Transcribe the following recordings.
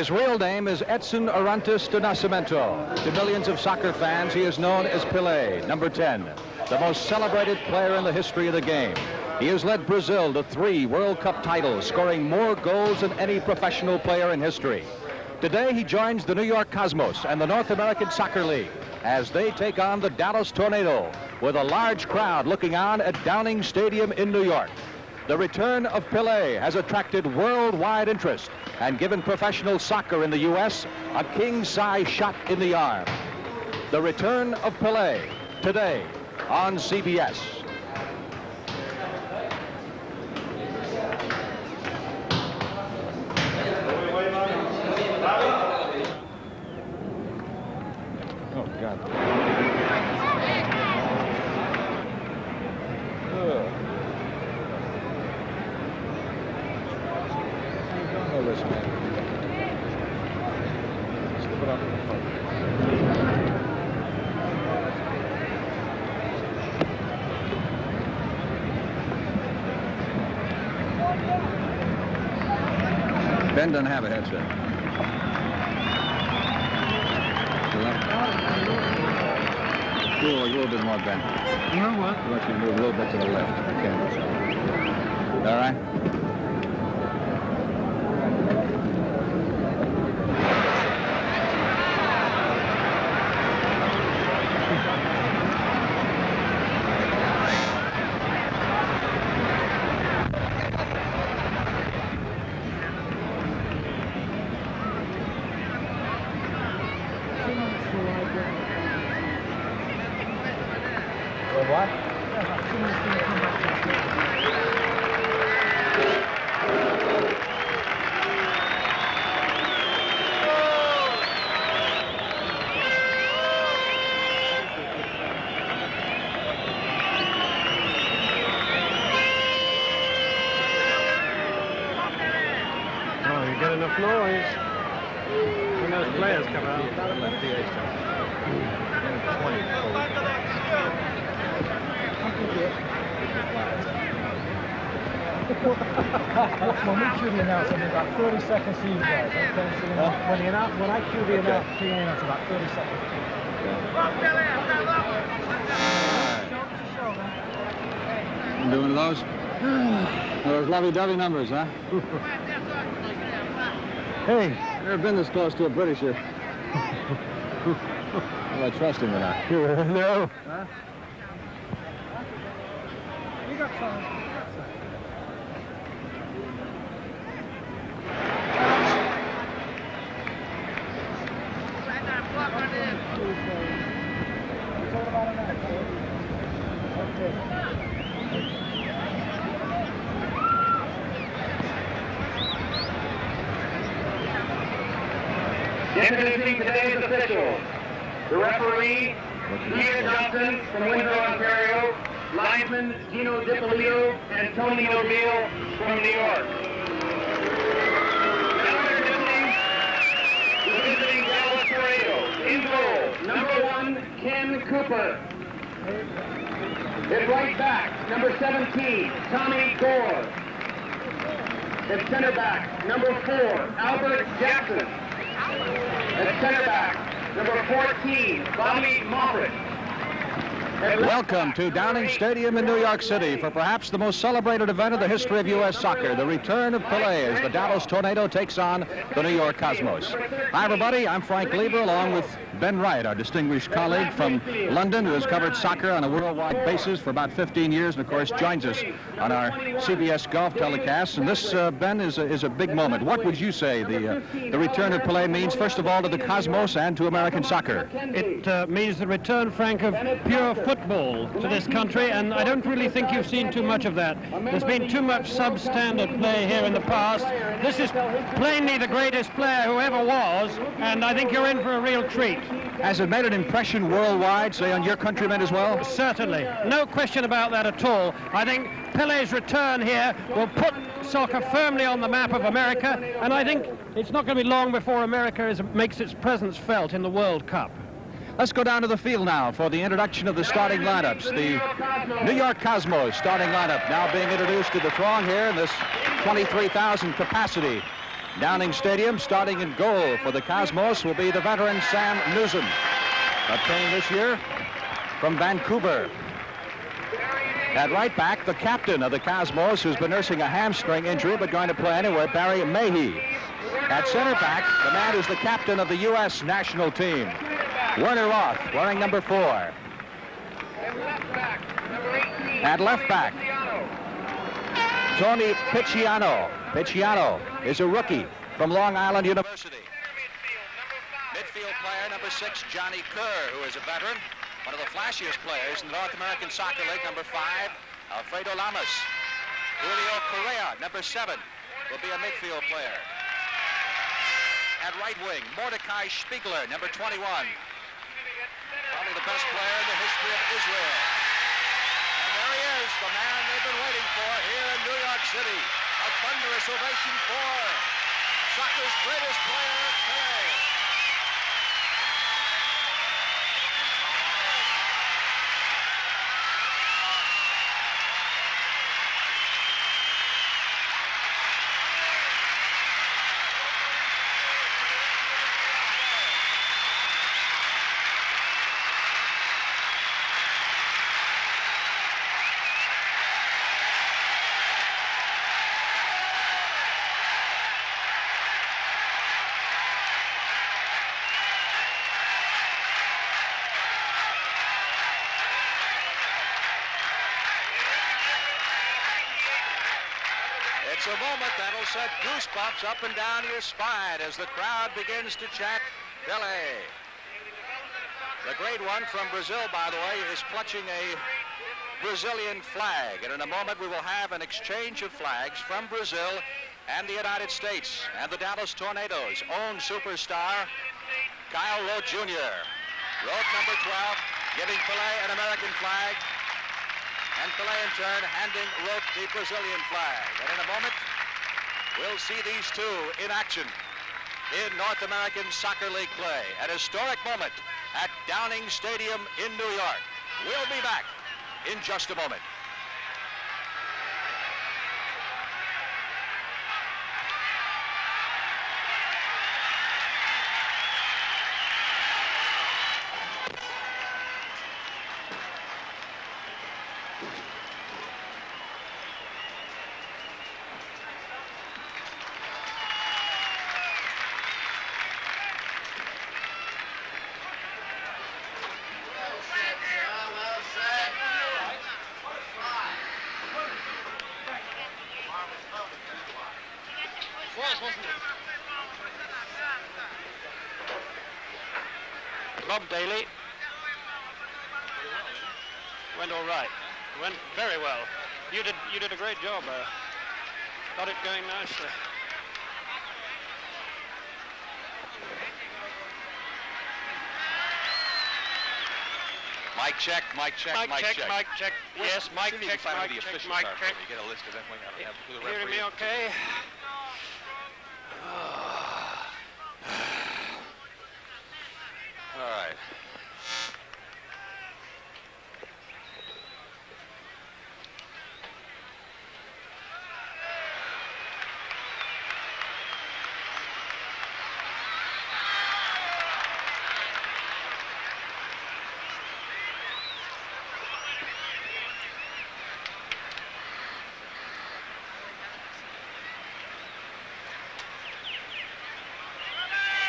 His real name is Edson Arantes de Nascimento. To millions of soccer fans, he is known as Pelé, number 10, the most celebrated player in the history of the game. He has led Brazil to 3 World Cup titles, scoring more goals than any professional player in history. Today, he joins the New York Cosmos and the North American Soccer League as they take on the Dallas Tornado with a large crowd looking on at Downing Stadium in New York. The return of Pelé has attracted worldwide interest and given professional soccer in the U.S. a king-size shot in the arm. The return of Pelé, today on CBS. Oh, God. Oh, listen. Slip it up in the front. Ben doesn't have a headset. A little bit more, Ben. You know what? I want you to move a little bit to the left if you can. All right? What? Oh, you get enough noise when those players come out. When we cue the announcement, about 30 seconds to you guys. Okay? So when I cue the announcement, it's about 30 seconds. You doing those? Those lovey-dovey numbers, huh? Hey, never been this close to a Britisher. Well, I trust him or not? No. Huh? You got some. Introducing today's officials. The referee, Peter Johnson from Windsor, Ontario, linesman Gino DiPolito and Tony O'Neill from New York. Now introducing the visiting Dallas Tornado. In goal, number 1, Ken Cooper. At right back, number 17, Tommy Gore. At center back, number 4, Albert Jackson. At center back, number 14, Bobby Moffett. Welcome to Downing Stadium in New York City for perhaps the most celebrated event of the history of U.S. soccer, the return of Pelé as the Dallas Tornado takes on the New York Cosmos. Hi, everybody. I'm Frank Lieber, along with Ben Wright, our distinguished colleague from London, who has covered soccer on a worldwide basis for about 15 years, and, of course, joins us on our CBS golf telecasts. And this, Ben, is a big moment. What would you say the return of Pelé means, first of all, to the Cosmos and to American soccer? It means the return, Frank, of pure football to this country, and I don't really think you've seen too much of that. There's been too much substandard play here in the past. This is plainly the greatest player who ever was, and I think you're in for a real treat. Has it made an impression worldwide, say, on your countrymen as well? Certainly. No question about that at all. I think Pelé's return here will put soccer firmly on the map of America, and I think it's not going to be long before America makes its presence felt in the World Cup. Let's go down to the field now for the introduction of the starting lineups. The New York Cosmos starting lineup now being introduced to the throng here in this 23,000 capacity Downing Stadium, starting in goal for the Cosmos, will be the veteran Sam Newsom, obtained this year from Vancouver. At right back, the captain of the Cosmos, who's been nursing a hamstring injury but going to play anyway, Barry Mahey. At center back, the man who's the captain of the U.S. national team, Werner Roth, wearing number 4. At left back, Tony Picciano. Picciano is a rookie from Long Island University. Midfield player number 6, Johnny Kerr, who is a veteran, one of the flashiest players in the North American Soccer League. Number 5, Alfredo Lamas. Julio Correa, number 7, will be a midfield player. At right wing, Mordecai Spiegler, number 21. Probably the best player in the history of Israel. And there he is, the man they've been waiting for here in New York City. A thunderous ovation for soccer's greatest player, Pelé. It's a moment that'll set goosebumps up and down your spine as the crowd begins to chant Pelé. The great one from Brazil, by the way, is clutching a Brazilian flag. And in a moment we will have an exchange of flags from Brazil and the United States. And the Dallas Tornadoes' own superstar, Kyle Rote Jr. Rote, number 12, giving Pelé an American flag. And Pelé, in turn, handing Rote the Brazilian flag. And in a moment, we'll see these two in action in North American Soccer League play. An historic moment at Downing Stadium in New York. We'll be back in just a moment. Rob Daly. Went all right. Went very well. You did a great job. Got it going nicely. Mic check, mic check, mic check. Mic check. Yes, mic check, mic check, mic check. You get a list of everything. Hearing me okay? All right.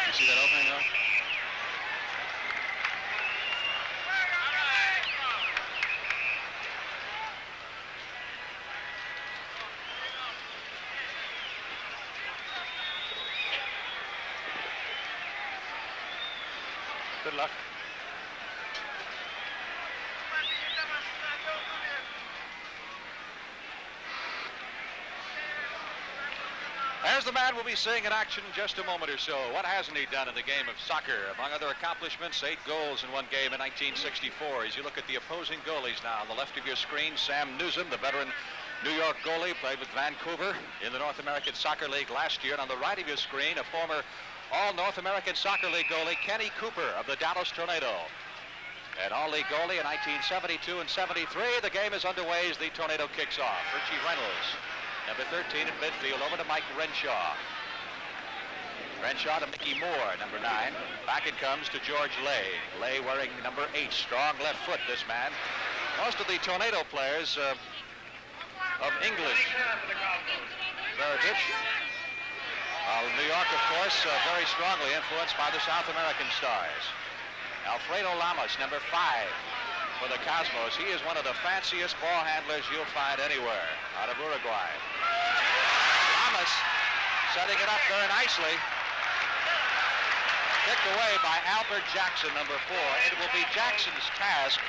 You see that opening though? Good luck. There's the man we'll be seeing in action in just a moment or so. What hasn't he done in the game of soccer? Among other accomplishments, 8 goals in one game in 1964. As you look at the opposing goalies now, on the left of your screen, Sam Newsom, the veteran New York goalie, played with Vancouver in the North American Soccer League last year. And on the right of your screen, a former All-North American Soccer League goalie, Kenny Cooper of the Dallas Tornado. An All-League goalie in 1972 and 73. The game is underway as the Tornado kicks off. Richie Reynolds, number 13 in midfield, over to Mike Renshaw. Renshaw to Mickey Moore, number 9. Back it comes to George Lay. Lay wearing number 8. Strong left foot, this man. Most of the Tornado players of English heritage. New York, of course, very strongly influenced by the South American stars. Alfredo Lamas, number 5 for the Cosmos. He is one of the fanciest ball handlers you'll find anywhere out of Uruguay. Lamas setting it up very nicely. Kicked away by Albert Jackson, number 4. It will be Jackson's task,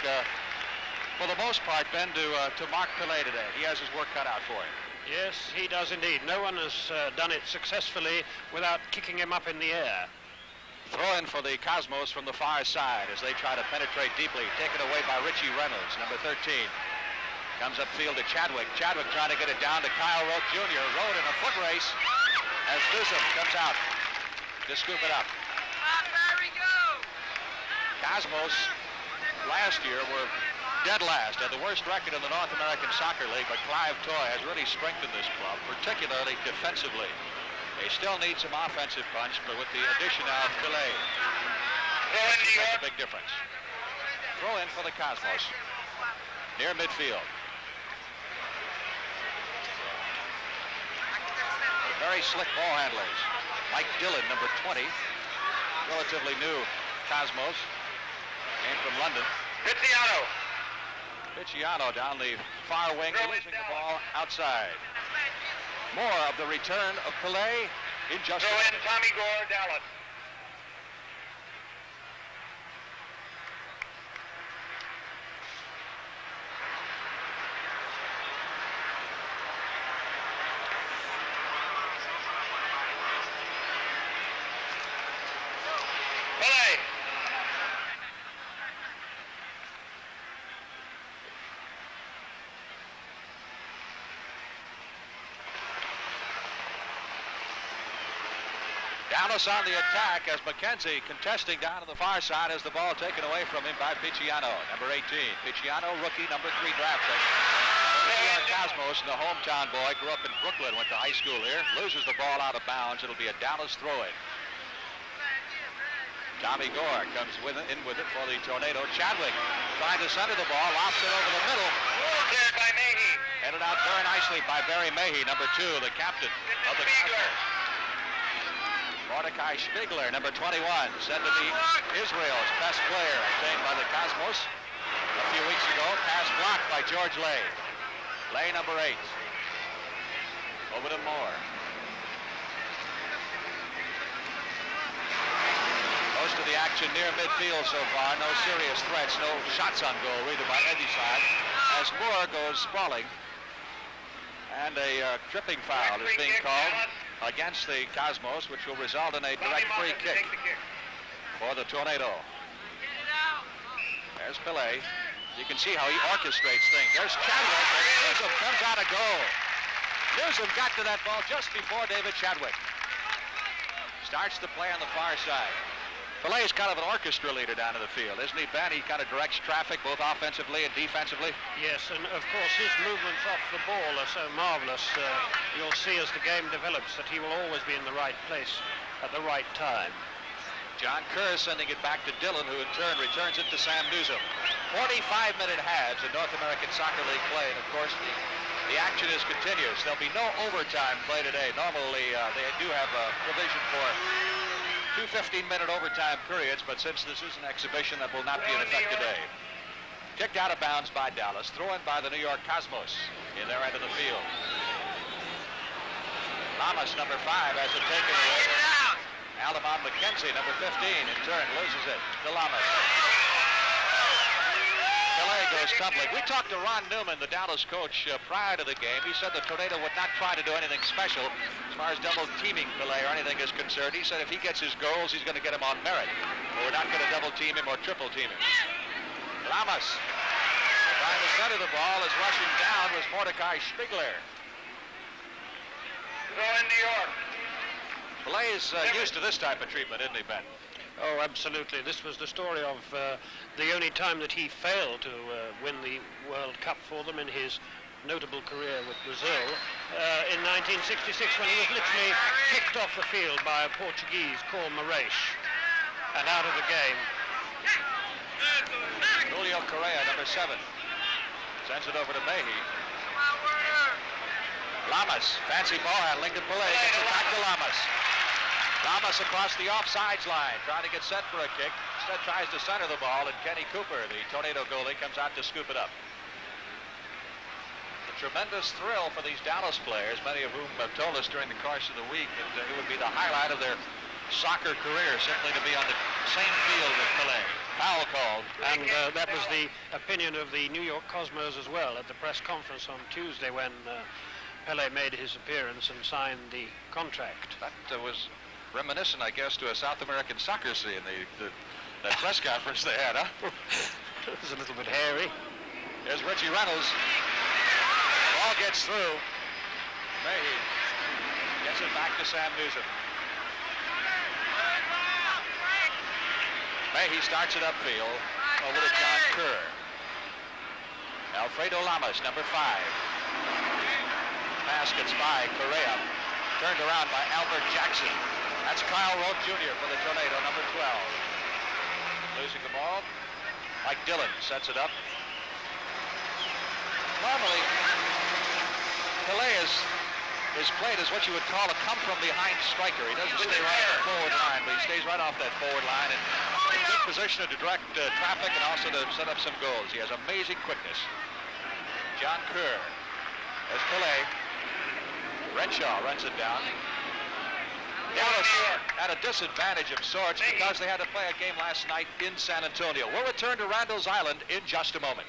for the most part, Ben, to mark Pelé today. He has his work cut out for him. Yes, he does indeed. No one has done it successfully without kicking him up in the air. Throw in for the Cosmos from the far side as they try to penetrate deeply. Taken away by Richie Reynolds, number 13. Comes upfield to Chadwick. Chadwick trying to get it down to Kyle Rote Jr. Rote in a foot race as Newsom comes out to scoop it up. Cosmos last year were dead last, had the worst record in the North American Soccer League, but Clive Toye has really strengthened this club, particularly defensively. They still need some offensive punch, but with the addition of Pelé, makes a big difference. Throw in for the Cosmos, near midfield. Very slick ball handlers. Mike Dillon, number 20, relatively new Cosmos, came from London. Picciano down the far wing, losing the ball outside. More of the return of Pelé in just a moment. Tommy Gore, Dallas. Pelé. Dallas on the attack as McKenzie contesting down to the far side as the ball taken away from him by Picciano, number 18. Picciano, rookie, number 3 draft pick. New York Cosmos, the hometown boy, grew up in Brooklyn, went to high school here, loses the ball out of bounds. It'll be a Dallas throw-in. Tommy Gore comes in with it for the Tornado. Chadwick trying to center the ball, lofts it over the middle. By Mayhe. Headed out very nicely by Barry Mayhe, number 2, the captain of the Cosmos. Mordecai Spiegler, number 21, said to be Israel's best player, obtained by the Cosmos a few weeks ago. Pass blocked by George Lay. Lay, number 8. Over to Moore. Most of the action near midfield so far. No serious threats, no shots on goal, either by any side, as Moore goes sprawling. And a tripping foul is being called against the Cosmos, which will result in a direct free kick for the Tornado. There's Pelé. You can see how he orchestrates things. There's Chadwick, and Newsom comes out of goal. Newsom got to that ball just before David Chadwick. Starts to play on the far side. Pelé is kind of an orchestra leader down in the field, isn't he, Ben? He kind of directs traffic both offensively and defensively. Yes, and of course his movements off the ball are so marvelous. You'll see as the game develops that he will always be in the right place at the right time. John Kerr sending it back to Dillon, who in turn returns it to Sam Newsom. 45-minute halves in North American Soccer League play, and of course the action is continuous. There'll be no overtime play today. Normally they do have a provision for 2 15-minute overtime periods, but since this is an exhibition, that will not be in effect today. Kicked out of bounds by Dallas, thrown by the New York Cosmos in their end of the field. Lamas, number 5, has it taken away. Aldemar McKenzie, number 15, in turn loses it to Lamas. Pelé goes tumbling. We talked to Ron Newman, the Dallas coach, prior to the game. He said the Tornado would not try to do anything special as far as double teaming Pelé or anything is concerned. He said if he gets his goals, he's going to get them on merit. But we're not going to double team him or triple team him. Lamas trying to center the ball as rushing down was Mordecai Spiegler. Throw in New York. Pelé is used to this type of treatment, isn't he, Ben? Oh, absolutely. This was the story of the only time that he failed to win the World Cup for them in his notable career with Brazil, in 1966 when he was literally kicked off the field by a Portuguese called Marais and out of the game. Julio Correa, number 7, sends it over to Mehi. Lamas, fancy ball handling to Pelé, gets it back to Lamas. Lamas across the offsides line, trying to get set for a kick. Instead tries to center the ball, and Kenny Cooper, the Tornado goalie, comes out to scoop it up. A tremendous thrill for these Dallas players, many of whom have told us during the course of the week that it would be the highlight of their soccer career simply to be on the same field with Pelé. Foul called. And that was the opinion of the New York Cosmos as well at the press conference on Tuesday when Pelé made his appearance and signed the contract. That was reminiscent, I guess, to a South American soccer scene, that press conference they had, huh? It was a little bit hairy. Here's Richie Reynolds. Ball gets through. Mehi gets it back to Sam Newsom. Mehi starts it upfield over to John Kerr. Alfredo Lamas, number 5. Pass gets by Correa. Turned around by Albert Jackson. That's Kyle Rote Jr. for the Tornado, number 12. Losing the ball. Mike Dillon sets it up. Normally, Pelé is played as what you would call a come-from-behind striker. He doesn't stay right on the forward line, but he stays right off that forward line and in good position to direct traffic and also to set up some goals. He has amazing quickness. John Kerr. There's Pelé. Renshaw runs it down. Dallas at a disadvantage of sorts because they had to play a game last night in San Antonio. We'll return to Randall's Island in just a moment.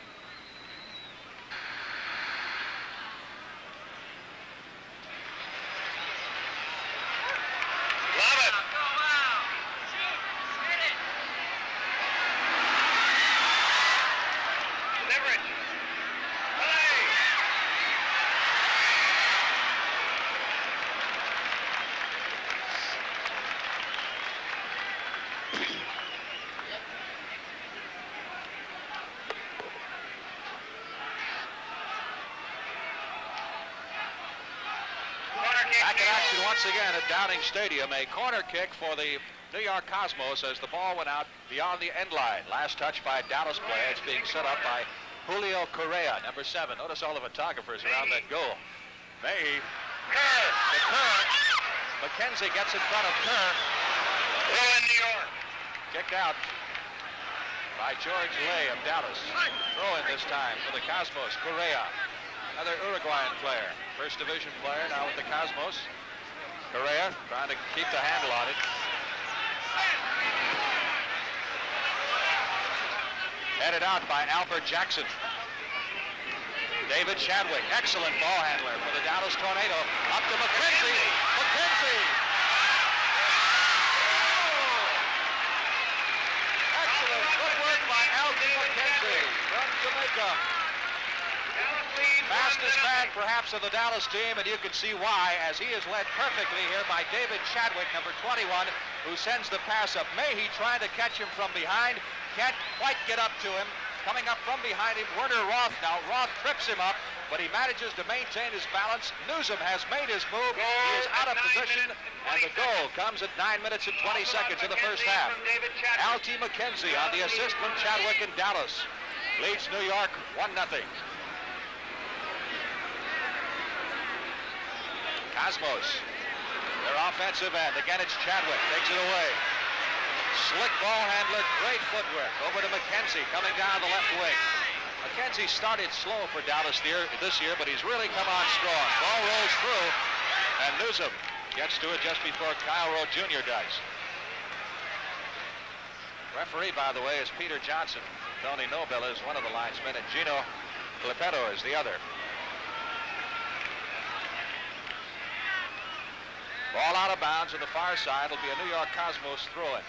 Back in action once again at Downing Stadium. A corner kick for the New York Cosmos as the ball went out beyond the end line. Last touch by a Dallas player. It's being set up by Julio Correa, number 7. Notice all the photographers around that goal. Mehi. Kerr. McKenzie gets in front of Kerr. New York. Kicked out by George Lay of Dallas. Throw in this time for the Cosmos. Correa. Another Uruguayan player. First division player now with the Cosmos. Correa trying to keep the handle on it. Headed out by Albert Jackson. David Chadwick, excellent ball handler for the Dallas Tornado. Up to McKenzie. McKenzie! Excellent footwork by Algie McKenzie from Jamaica. Fastest man, perhaps, of the Dallas team, and you can see why, as he is led perfectly here by David Chadwick, number 21, who sends the pass up. Mehi trying to catch him from behind. Can't quite get up to him. Coming up from behind him, Werner Roth now. Roth trips him up, but he manages to maintain his balance. Newsom has made his move. He is out of position, and the goal comes at 9 minutes and 20 seconds in the first half. Algie McKenzie on the assist from Chadwick in Dallas. Leads New York 1-0. Cosmos, their offensive end. Again, it's Chadwick. Takes it away. Slick ball handler, great footwork. Over to McKenzie, coming down the left wing. McKenzie started slow for Dallas this year, but he's really come on strong. Ball rolls through, and Newsom gets to it just before Kyle Rote Jr. does. Referee, by the way, is Peter Johnson. Tony Nobel is one of the linesmen, and Gino Clippetto is the other. Ball out of bounds on the far side will be a New York Cosmos throw-in.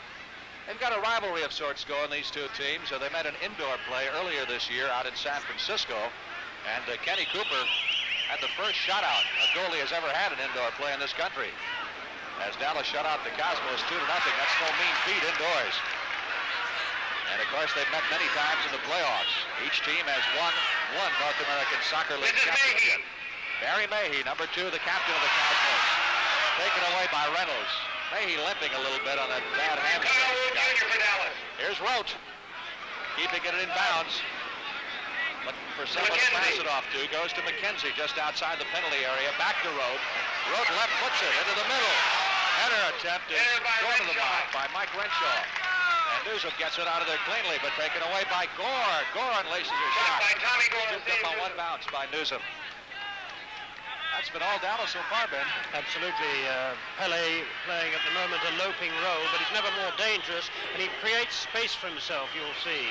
They've got a rivalry of sorts going, these two teams. So they met an indoor play earlier this year out in San Francisco, and Kenny Cooper had the first shutout a goalie has ever had an indoor play in this country. As Dallas shut out the Cosmos 2-0. That's no mean feat indoors. And of course, they've met many times in the playoffs. Each team has won one North American Soccer League championship. Barry Mahey, number 2, the captain of the Cosmos. Taken away by Reynolds. Mahey limping a little bit on that bad hamstring. Here's Rote, keeping it in bounds. Looking for someone to pass it off to. Goes to McKenzie just outside the penalty area. Back to Rote. Rote left puts it into the middle. Header attempt is going to the mark by Mike Renshaw. And Newsom gets it out of there cleanly, but taken away by Gore. Gore unleashes a shot. Scooped up on one bounce by Newsom. That's been all Dallas so far, Ben. Absolutely. Pelé playing at the moment a loping role, but he's never more dangerous, and he creates space for himself, you'll see.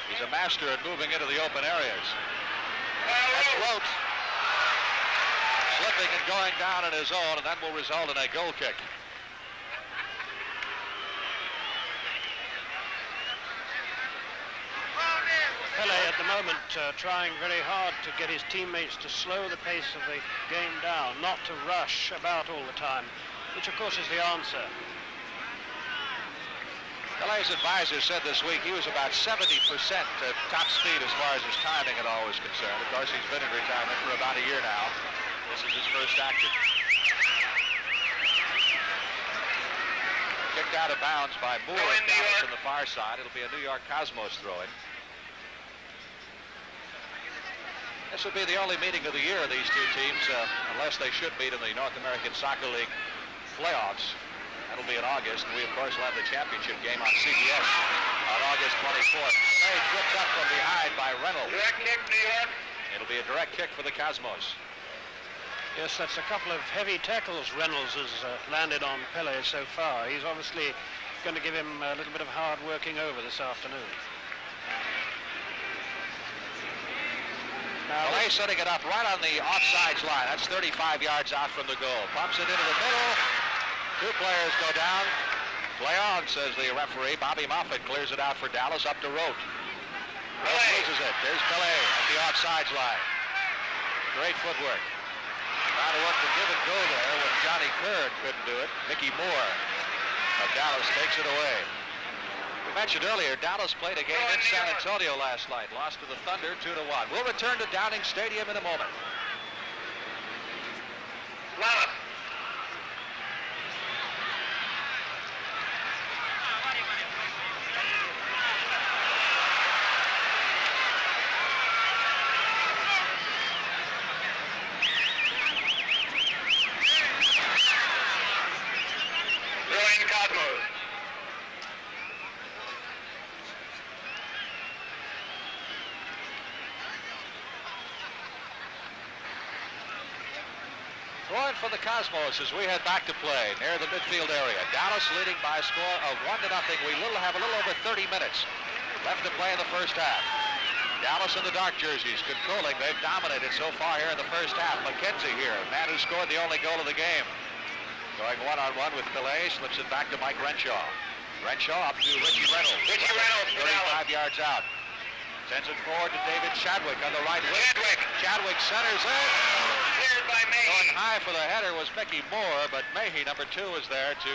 He's a master at moving into the open areas. That's Rote. Slipping and going down on his own, and that will result in a goal kick. Pelé at the moment trying very hard to get his teammates to slow the pace of the game down, not to rush about all the time, which of course is the answer. Pelé's advisor said this week he was about 70% at top speed as far as his timing at all was concerned. Of course, he's been in retirement for about a year now. This is his first action. Kicked out of bounds by Moore of Dallas on the far side. It'll be a New York Cosmos throw-in. This will be the only meeting of the year of these two teams, unless they should meet in the North American Soccer League playoffs. That'll be in August, and we, of course, will have the championship game on CBS on August 24th. Pelé tripped up from behind by Reynolds. Direct kick, New York. It'll be a direct kick for the Cosmos. Yes, that's a couple of heavy tackles Reynolds has landed on Pelé so far. He's obviously going to give him a little bit of hard working over this afternoon. Now, Pelé setting it up right on the offsides line. That's 35 yards out from the goal. Pumps it into the middle. 2 players go down. Play on, says the referee. Bobby Moffett clears it out for Dallas up to Rote. Rote loses it. There's Pelé at the offsides line. Great footwork. Trying to work the give and go there when Johnny Kern couldn't do it. Mickey Moore of Dallas takes it away. We mentioned earlier, Dallas played a game in San Antonio last night. Lost to the Thunder 2-1. We'll return to Downing Stadium in a moment. Lama. Throwing Cosmos. Throwing for the Cosmos as we head back to play near the midfield area. Dallas leading by a score of 1-0. We have a little over 30 minutes left to play in the first half. Dallas in the dark jerseys controlling. They've dominated so far here in the first half. McKenzie here, man who scored the only goal of the game. Going one-on-one with Pelé, slips it back to Mike Renshaw. Renshaw up to Richie Reynolds. Richie Reynolds, 35 yards out. Sends it forward to David Chadwick on the right wing. Chadwick centers it. Cleared by Mahey. Going high for the header was Mickey Moore, but Mahey, number 2, is there to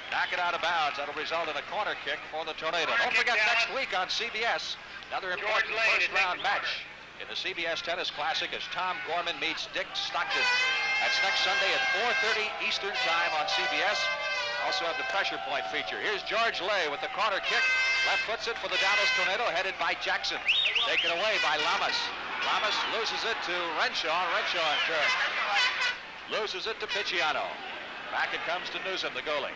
knock it out of bounds. That'll result in a corner kick for the Tornado. Don't forget, next week on CBS, another important first-round match in the CBS Tennis Classic as Tom Gorman meets Dick Stockton. That's next Sunday at 4:30 Eastern Time on CBS. Also have the pressure point feature. Here's George Lay with the corner kick. Left foots it for the Dallas Tornado, headed by Jackson. Taken away by Lamas. Lamas loses it to Renshaw. Renshaw in turn loses it to Picciano. Back it comes to Newsom, the goalie.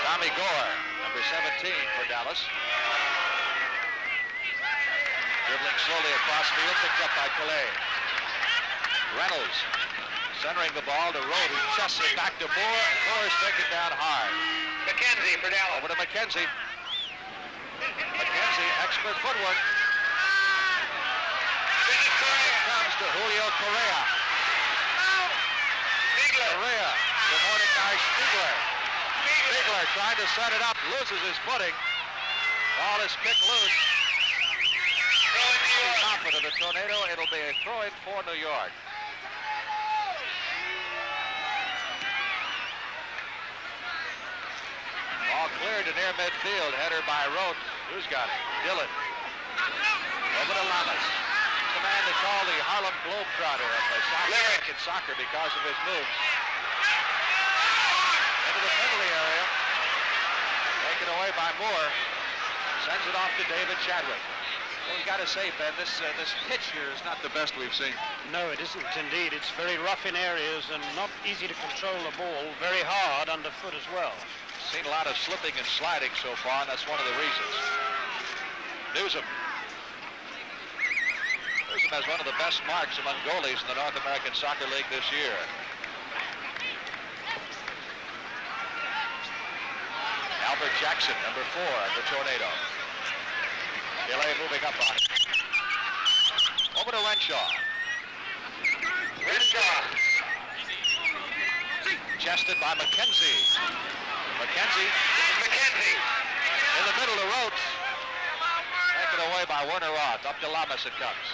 Tommy Gore, number 17 for Dallas. Dribbling slowly across field, picked up by Pelé. Reynolds centering the ball to Rote, who chests it back to Moore. Moore is taken down hard. McKenzie for Dallas. Over to McKenzie. McKenzie, expert footwork. It comes to Julio Correa. Correa to Mordecai Stiegler. Stiegler trying to set it up, loses his footing. Ball is kicked loose. movement of the tornado. It'll be a throw-in for New York. Ball cleared to near midfield. Header by Rote. Who's got it? Dillon. Over to Lamas. The man they call the Harlem Globetrotter of the South American soccer because of his moves. Into the penalty area. Taken away by Moore. Sends it off to David Chadwick. Well, we've got to say, Ben, this pitch here is not the best we've seen. No, it isn't indeed. It's very rough in areas and not easy to control the ball. Very hard underfoot as well. Seen a lot of slipping and sliding so far, and that's one of the reasons. Newsom. Newsom has one of the best marks among goalies in the North American Soccer League this year. Albert Jackson, number 4 at the Tornado. Pelé moving up on it. Over to Renshaw. Renshaw. Chested by McKenzie. McKenzie. In the middle of Rote. Taken away by Werner Roth. Up to Lamas it comes.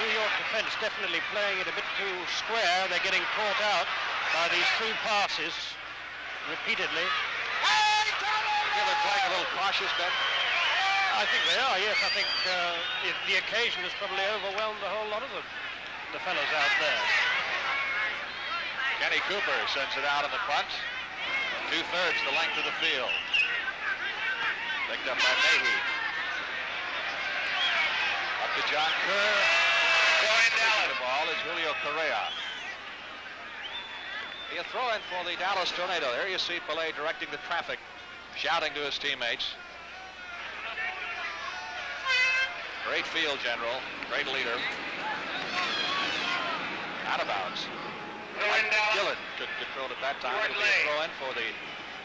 New York defense definitely playing it a bit too square. They're getting caught out by these through passes repeatedly. They're playing a little cautious, Ben. I think they are, yes. I think the occasion has probably overwhelmed a whole lot of the fellows out there. Kenny Cooper sends it out in the front. 2/3 the length of the field. Picked up by Mayhew. Up to John Kerr. Going down the ball is Julio Correa. A throw-in for the Dallas Tornado. There you see Pelé directing the traffic, shouting to his teammates. Great field general, great leader. Out of bounds. Dillon couldn't control at that time. It'll be a throw-in for the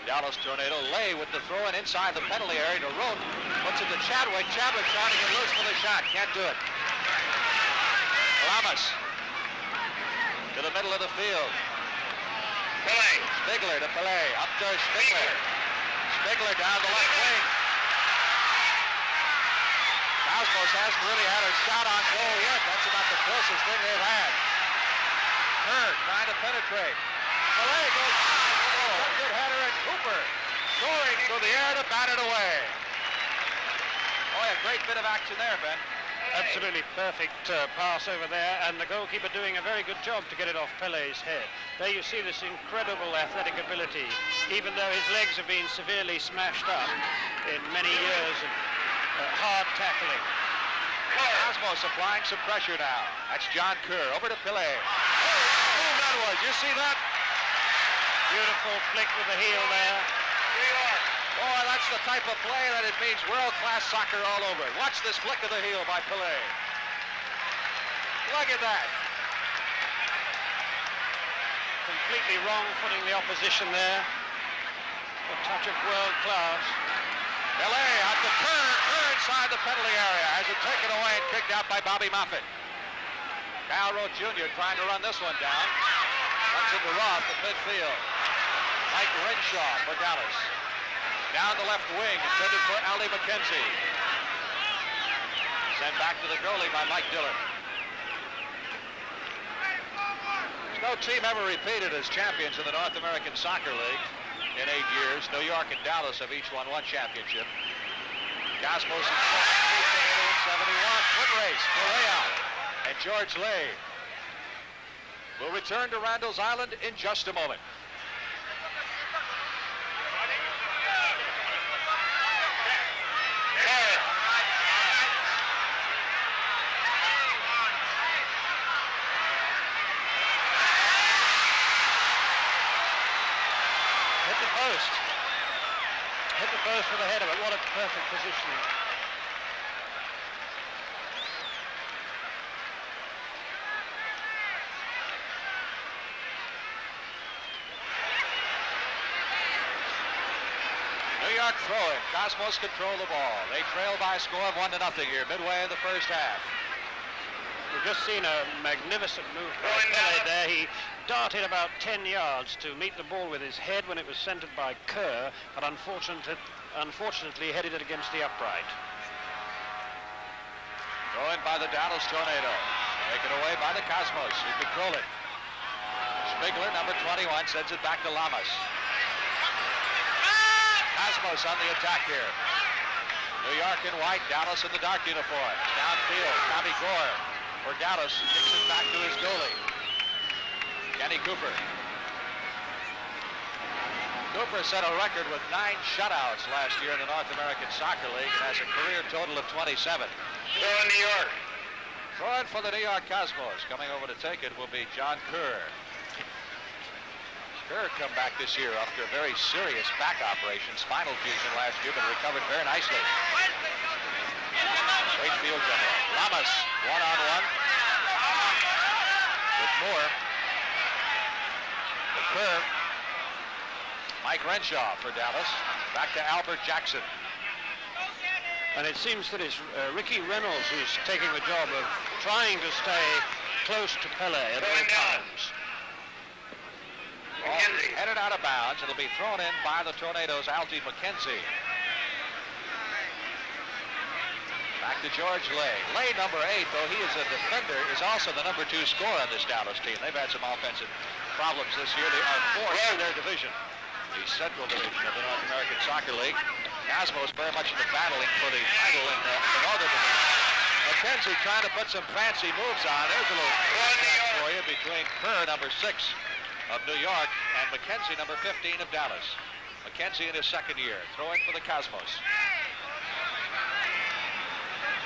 Dallas Tornado. Lay with the throw-in inside the penalty area to Rote. Puts it to Chadwick. Chadwick trying to get loose for the shot. Can't do it. Lamas to the middle of the field. Pelé. Spigler to Pelé. Up to Spigler. Spigler down the left wing. Cosmos hasn't really had a shot on goal yet. That's about the closest thing they've had. Kerr trying to penetrate. Pelé goes down. Good header, and Cooper soaring through the air to bat it away. Oh, a great bit of action there, Ben. Absolutely perfect pass over there, and the goalkeeper doing a very good job to get it off Pelé's head. There you see this incredible athletic ability, even though his legs have been severely smashed up in many years of hard tackling. Cosmos applying some pressure now. That's John Kerr over to Pelé. Oh, that was. You see that? Beautiful flick with the heel there. New York. Boy, that's the type of play that it means world-class soccer all over it. Watch this flick of the heel by Pelé. Look at that. Completely wrong footing the opposition there. A touch of world class. Pelé out to Kerr. Kerr inside the penalty area. Has it taken away and kicked out by Bobby Moffett. Cal Rote Jr. trying to run this one down. Runs it to Roth at midfield. Mike Renshaw for Dallas. Down the left wing, intended for Ali McKenzie. Sent back to the goalie by Mike Dillon. There's no team ever repeated as champions in the North American Soccer League in 8 years. New York and Dallas have each won one championship. Cosmos in 71. Foot race, Correa and George Lay. We'll return to Randall's Island in just a moment. Hit the post with the header, but what a perfect position. New York throwing. Cosmos control the ball. They trail by a score of 1-0 here, midway in the first half. We've just seen a magnificent move by Pelé there. He darted about 10 yards to meet the ball with his head when it was centered by Kerr, but unfortunately headed it against the upright. Throw in by the Dallas Tornado. Taken away by the Cosmos, who control it. Spiegler, number 21, sends it back to Lamas. Cosmos on the attack here. New York in white, Dallas in the dark uniform. Downfield, Tommy Gore for Dallas. Kicks it back to his goalie, Kenny Cooper. Cooper set a record with 9 shutouts last year in the North American Soccer League and has a career total of 27. Throw in New York. Throwing for the New York Cosmos. Coming over to take it will be John Kerr. Kerr come back this year after a very serious back operation, spinal fusion last year, but recovered very nicely. Great field general. Lamas, one-on-one with Moore. The Kerr. Mike Renshaw for Dallas. Back to Albert Jackson. And it seems that it's Ricky Reynolds who's taking the job of trying to stay close to Pelé at all times. Headed out of bounds. It'll be thrown in by the Tornadoes' Altie McKenzie. Back to George Lay. Lay, number 8, though he is a defender, is also the number 2 scorer on this Dallas team. They've had some offensive problems this year. They are 4th in their division, the Central Division of the North American Soccer League. Cosmos very much in the battling for the title in the Northern Division. McKenzie trying to put some fancy moves on. There's a little contact for you between Kerr, number 6 of New York, and McKenzie, number 15 of Dallas. McKenzie in his second year, throwing for the Cosmos.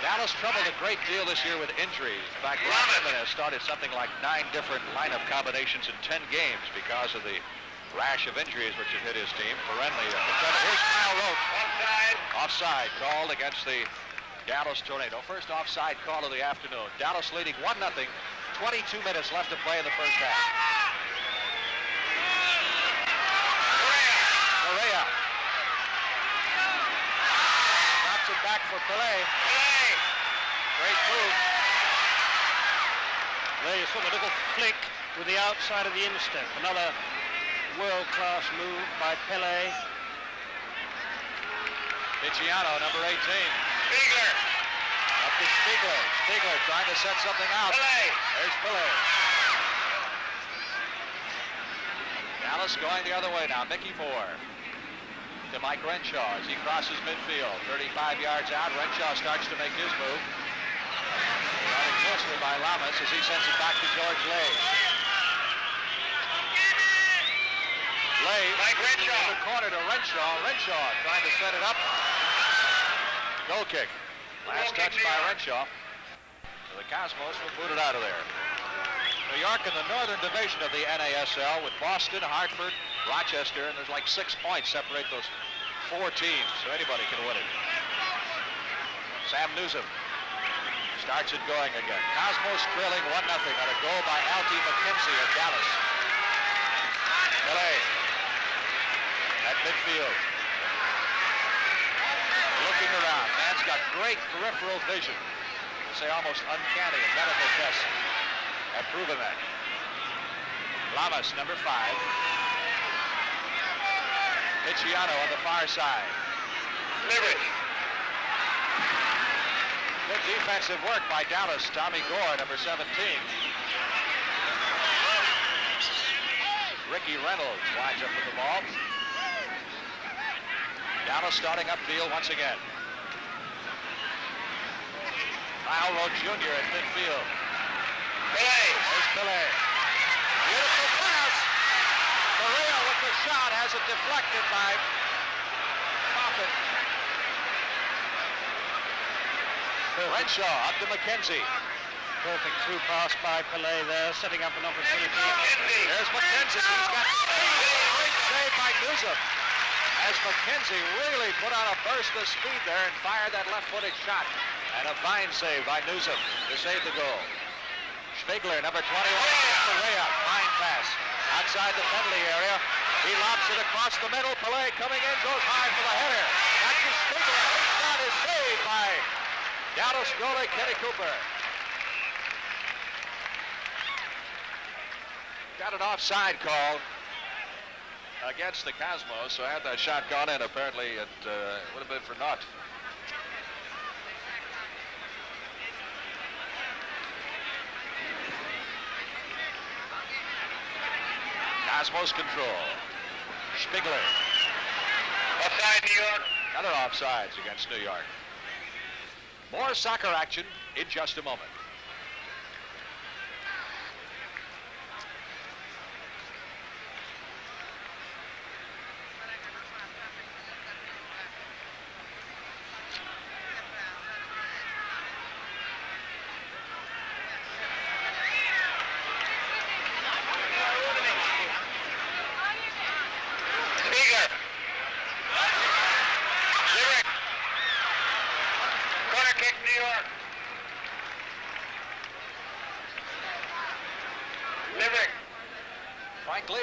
Dallas troubled a great deal this year with injuries. In fact, Ron Jimenez started something like 9 different lineup combinations in 10 games because of the rash of injuries which have hit his team. Perennially, here's Kyle Roach. Offside called against the Dallas Tornado. First offside call of the afternoon. Dallas leading 1-0. 22 minutes left to play in the first half. Correa. Drops it back for Pelé. Great move. There you saw the little flick with the outside of the instep. Another world-class move by Pelé. Picciano, number 18. Spiegler. Up to Spiegler. Spiegler trying to set something out. Pelé. There's Pelé. Dallas going the other way now. Mickey Moore to Mike Renshaw as he crosses midfield. 35 yards out. Renshaw starts to make his move. Running closely by Lamas as he sends it back to George Lay. Lay Mike Renshaw. in the corner to Renshaw. Renshaw trying to set it up. Goal kick. Last touch by Renshaw. So the Cosmos will boot it out of there. New York in the Northern Division of the NASL with Boston, Hartford, Rochester, and there's like 6 points separate those 4 teams, so anybody can win it. Sam Newsom starts it going again. Cosmos trailing 1-0 on a goal by Altie McKenzie of Dallas. Pelé at midfield. Looking around. Man's got great peripheral vision. I say almost uncanny in medical tests have proven that. Lamas, number 5. Picciano on the far side. Liberty. Good defensive work by Dallas. Tommy Gore, number 17. Ricky Reynolds winds up with the ball. Dallas starting upfield once again. Kyle Roach Jr. at midfield. Pelé. There's Pelé. Beautiful pass. Correa with the shot has it deflected by Moffitt. Renshaw up to McKenzie. Perfect through pass by Pelé there, setting up an opportunity. There's McKenzie. He's got great save by Newsom. As McKenzie really put on a burst of speed there and fired that left-footed shot. And a fine save by Newsom to save the goal. Spiegler, number 21. Correa, fine pass. Outside the penalty area. He lobs it across the middle. Pelé coming in, goes high for the header. Back to Spiegler. His shot is saved by Dallas goalie Kenny Cooper. Got an offside call against the Cosmos, so had that shot gone in, apparently it would have been for naught. Cosmos control. Spiegler. Offside, New York. Another offsides against New York. More soccer action in just a moment.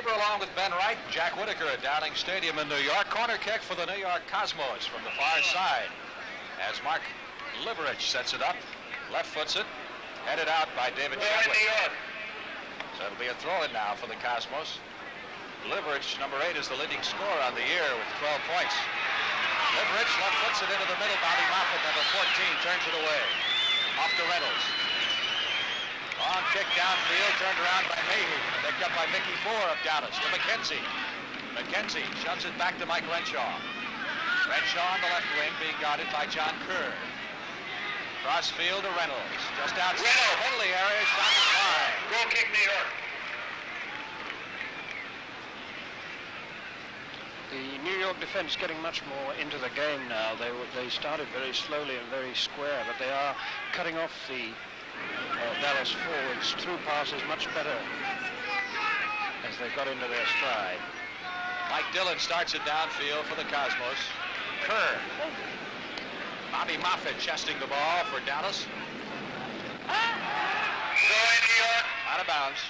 Along with Ben Wright, Jack Whitaker at Downing Stadium in New York. Corner kick for the New York Cosmos from the far side. As Mark Liverich sets it up, left foots it, headed out by David Chadwick. So it'll be a throw-in now for the Cosmos. Liverich, number 8, is the leading scorer on the year with 12 points. Liverich left foots it into the middle. Bobby Moffett, number 14, turns it away. Off to Reynolds. Long kick downfield, turned around by Mayhew. Picked up by Mickey Moore of Dallas to McKenzie. McKenzie shoves it back to Mike Renshaw. Renshaw on the left wing being guarded by John Kerr. Crossfield to Reynolds. Just outside the penalty area, shot is wide. Goal kick, New York. The New York defense getting much more into the game now. They started very slowly and very square, but they are cutting off the Dallas forwards through passes much better as they got into their stride. Mike Dillon starts it downfield for the Cosmos. Kerr. Bobby Moffett chesting the ball for Dallas. Throw-in, New York. Out of bounds.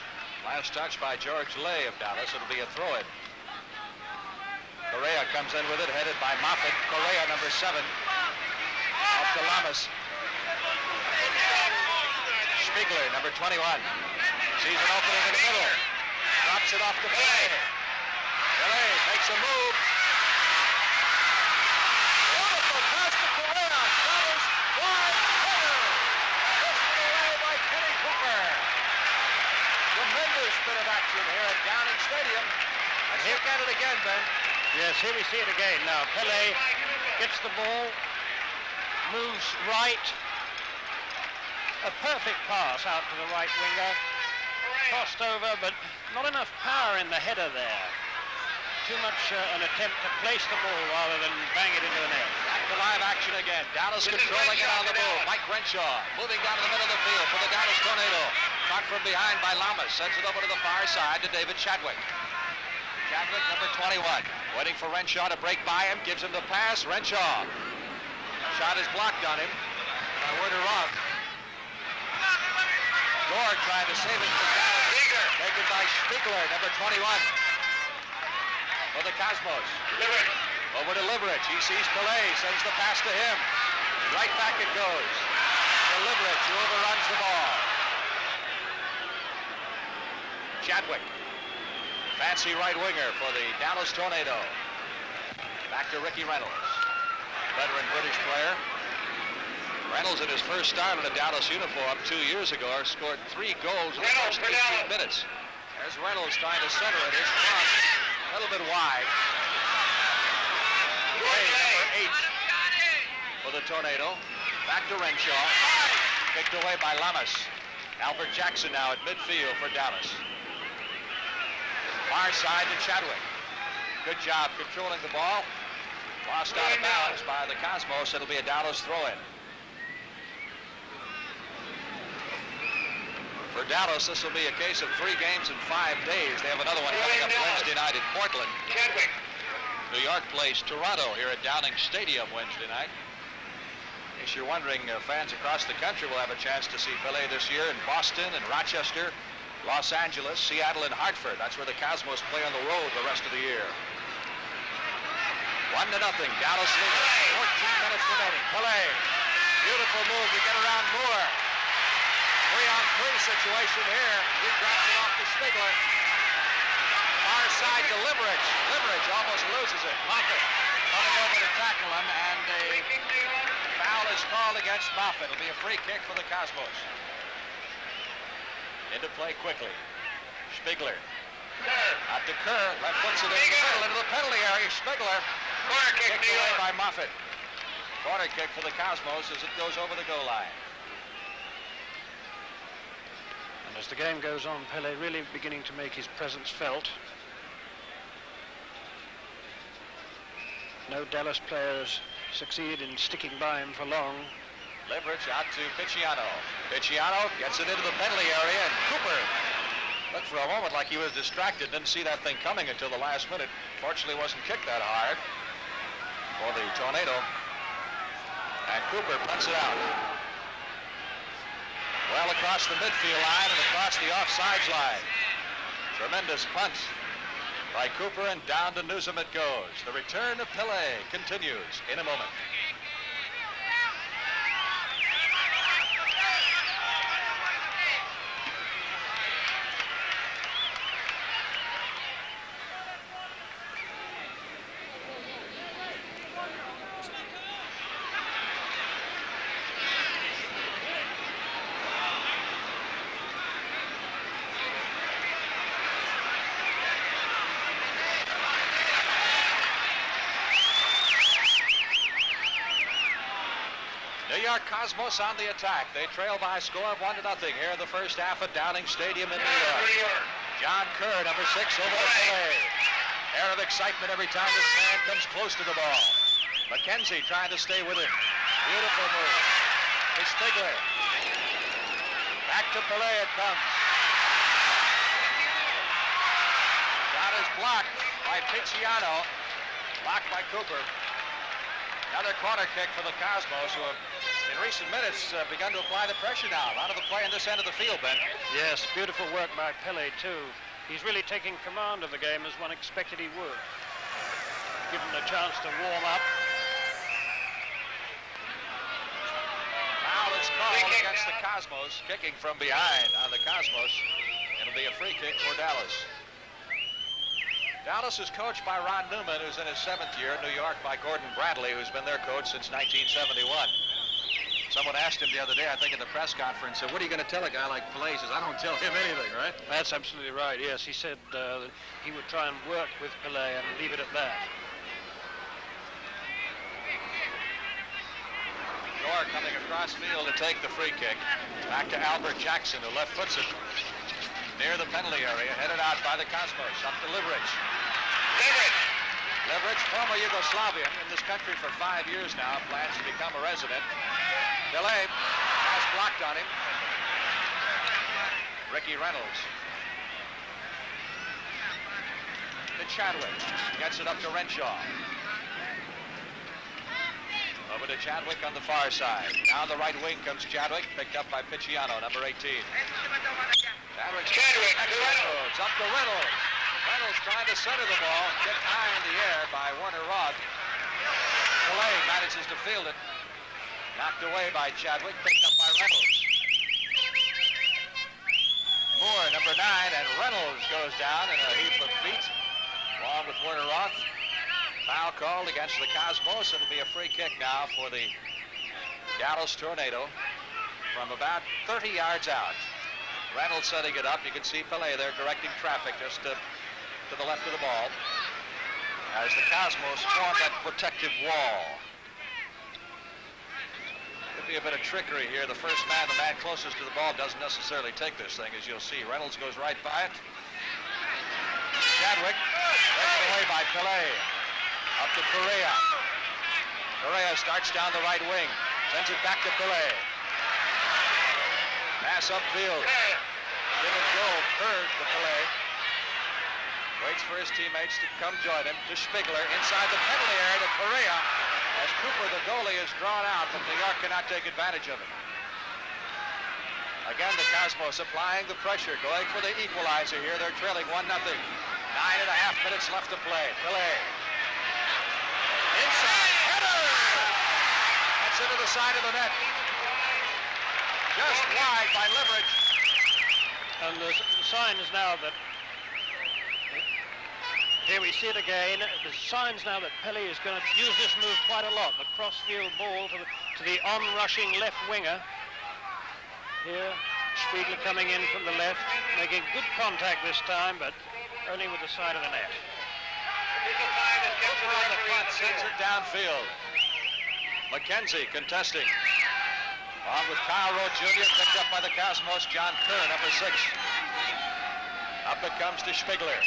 Last touch by George Lay of Dallas. It'll be a throw-in. Correa comes in with it, headed by Moffett. Correa, number 7. Off to Lamas. Spiegler, number 21. Sees an opening in the middle. Drops it off to Pelé. Pelé makes a move. Beautiful pass to Correa. Dallas wide corner. Lifted away by Kenny Cooper. Tremendous bit of action here at Downing Stadium. Let's look at it again, Ben. Yes, here we see it again now. Pelé gets the ball, moves right. A perfect pass out to the right winger. Crossed over, but not enough power in the header there. Too much an attempt to place the ball rather than bang it into the net. Back to live action again. Dallas controlling it on the move. Mike Renshaw moving down to the middle of the field for the Dallas Tornado. Caught from behind by Lamas. Sends it over to the far side to David Chadwick. Chadwick, number 21. Waiting for Renshaw to break by him. Gives him the pass. Renshaw. Shot is blocked on him by Werder Roth. Gore trying to save it for Dallas. Taken by Spiegler, number 21. For the Cosmos. Over to Liverich. He sees Pelé. Sends the pass to him. Right back it goes. To Liverich, who overruns the ball. Chadwick. Fancy right winger for the Dallas Tornado. Back to Ricky Reynolds. Veteran British player. Reynolds in his first start in a Dallas uniform 2 years ago scored 3 goals in the first 18 minutes. There's Reynolds trying to center it. His cross a little bit wide. Play number 8 for the Tornado. Back to Renshaw. Picked away by Lamas. Albert Jackson now at midfield for Dallas. Far side to Chadwick. Good job controlling the ball. Lost out of bounds by the Cosmos. It'll be a Dallas throw-in. For Dallas, this will be a case of 3 games in 5 days. They have another one coming up Wednesday night in Portland. Chadwick. New York plays Toronto here at Downing Stadium Wednesday night. In case you're wondering, fans across the country will have a chance to see Pelé this year in Boston and Rochester, Los Angeles, Seattle, and Hartford. That's where the Cosmos play on the road the rest of the year. 1-0. Dallas leading. 14 minutes remaining. Pelé. Beautiful move to get around Moore. 3-on-3 situation here. He drops it off to Spiegler. Far side to Liverich. Liverich almost loses it. Moffett coming over to tackle him, and a foul is called against Moffett. It'll be a free kick for the Cosmos. Into play quickly. Spiegler Out to Kerr, left puts it in the middle into the penalty area. Spiegler kicked away by Moffitt. Corner kick for the Cosmos as it goes over the goal line. And as the game goes on, Pelé really beginning to make his presence felt. No Dallas players succeeded in sticking by him for long. Leverage out to Picciano. Picciano gets it into the penalty area, and Cooper looked for a moment like he was distracted. Didn't see that thing coming until the last minute. Fortunately, wasn't kicked that hard for the Tornado. And Cooper punts it out. Well across the midfield line and across the offsides line. Tremendous punt by Cooper, and down to Newsom it goes. The return of Pelé continues in a moment. New York Cosmos on the attack. They trail by a score of 1-0 here in the first half at Downing Stadium in New York. John Kerr, number 6, over to Pelé. Air of excitement every time this man comes close to the ball. McKenzie trying to stay with him. Beautiful move. To Spiegler. Back to Pelé it comes. Shot is blocked by Picciano. Blocked by Cooper. Another corner kick for the Cosmos, who have, in recent minutes, begun to apply the pressure now. A lot of the play in this end of the field, Ben. Yes, beautiful work by Pelé, too. He's really taking command of the game as one expected he would. Given a chance to warm up. Foul is called against the Cosmos, kicking from behind on the Cosmos. It'll be a free kick for Dallas. Dallas is coached by Ron Newman, who's in his 7th year. New York by Gordon Bradley, who's been their coach since 1971. Someone asked him the other day, I think at the press conference, what are you going to tell a guy like Pelé? He says, I don't tell him anything, right? That's absolutely right, yes. He said that he would try and work with Pelé and leave it at that. York coming across field to take the free kick. Back to Albert Jackson, who left foots it near the penalty area, headed out by the Cosmos. Up to Liveric. Liveric, former Yugoslavian, in this country for 5 years now, plans to become a resident. Pelé has blocked on him. Ricky Reynolds. To Chadwick. Gets it up to Renshaw. Over to Chadwick on the far side. Down the right wing comes Chadwick, picked up by Picciano, number 18. Chadwick to Reynolds, up to Reynolds. Reynolds trying to center the ball, kicked high in the air by Werner Roth. Pelé manages to field it. Knocked away by Chadwick, picked up by Reynolds. Moore, number 9, and Reynolds goes down in a heap of feet, along with Werner Roth. Foul called against the Cosmos. It'll be a free kick now for the Dallas Tornado from about 30 yards out. Reynolds setting it up. You can see Pelé there directing traffic just to the left of the ball as the Cosmos form that protective wall. Could be a bit of trickery here. The first man, the man closest to the ball, doesn't necessarily take this thing, as you'll see. Reynolds goes right by it. Chadwick taken away by Pelé. Up to Correa. Correa starts down the right wing. Sends it back to Pelé. Pass upfield. Give and go. Kerr to Pelé. Waits for his teammates to come join him. To Spiegler. Inside the penalty area to Correa. As Cooper, the goalie, is drawn out, but New York cannot take advantage of it. Again, the Cosmos applying the pressure. Going for the equalizer here. They're trailing 1-0. 9.5 minutes left to play. Pelé. Inside, header! That's into the side of the net. Just wide by Liveric. And the signs now that, here we see it again, the signs now that Pelé is going to use this move quite a lot. The cross-field ball to the on-rushing left winger. Here, Spiegler coming in from the left, making good contact this time, but only with the side of the net. Cooper on the front, sends it downfield. McKenzie contesting. On with Kyle Rowe Jr., picked up by the Cosmos, John Kerr, number 6. Up it comes to Spiegler.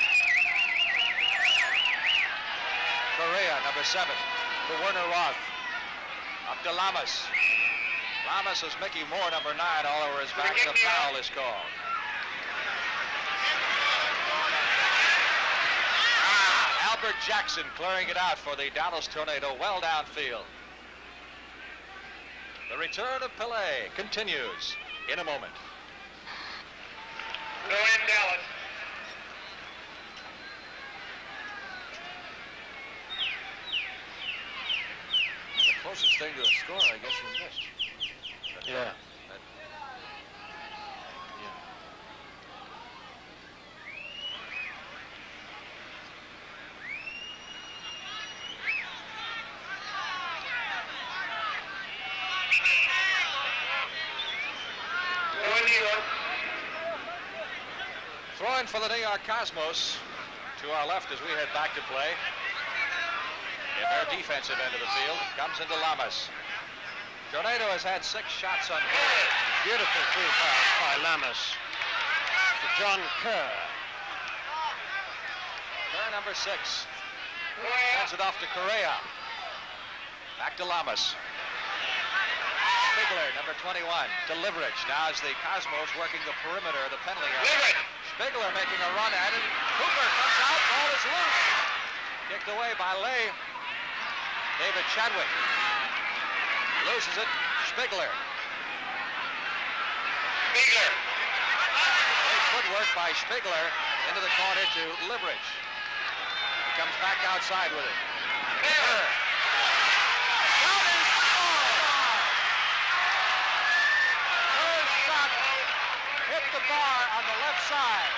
Correa, number 7, to Werner Roth. Up to Lamas. Lamas is Mickey Moore, number 9, all over his back. The foul is called. Albert Jackson clearing it out for the Dallas Tornado, well downfield. The return of Pelé continues in a moment. Go in, Dallas. The closest thing to a score, I guess, you missed. Yeah. Throwing for the New York Cosmos to our left as we head back to play. In their defensive end of the field, comes into Lamas. Tornado has had 6 shots on goal. Beautiful free pass by Lamas to John Kerr. Kerr, number 6. Sends it off to Correa. Back to Lamas. Spiegler, number 21, to Liverich. Now as the Cosmos working the perimeter of the penalty area. Spiegler making a run at it. Cooper comes out, ball is loose. Kicked away by Lay. David Chadwick loses it. Spiegler. Great footwork by Spiegler into the corner to Liverich. He comes back outside with it. Kerr. Hit the bar on the left side.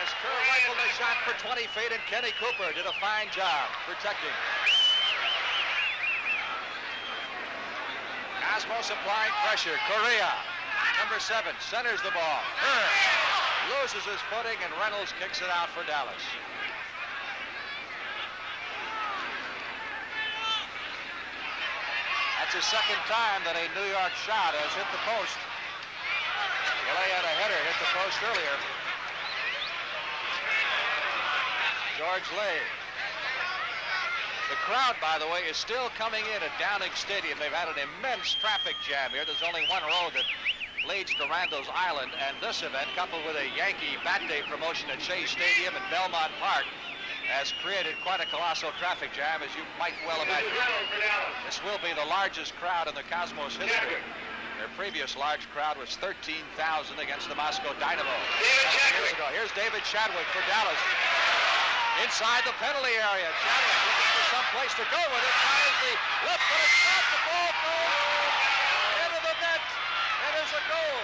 As Kerr rifled a shot for 20 feet, and Kenny Cooper did a fine job protecting. Cosmos applying pressure. Correa, number 7, centers the ball. Kerr loses his footing, and Reynolds kicks it out for Dallas. That's the second time that a New York shot has hit the post. Pelé had a header hit the post earlier. George Lay. The crowd, by the way, is still coming in at Downing Stadium. They've had an immense traffic jam here. There's only one road that leads to Randall's Island, and this event, coupled with a Yankee Bat Day promotion at Shea Stadium and Belmont Park, has created quite a colossal traffic jam, as you might well imagine. This will be the largest crowd in the Cosmos history. Their previous large crowd was 13,000 against the Moscow Dynamo. Years ago. Here's David Chadwick for Dallas. Inside the penalty area. Chadwick looking for some place to go with it. Fires the left-footed shot. The ball goes into the net. It is a goal.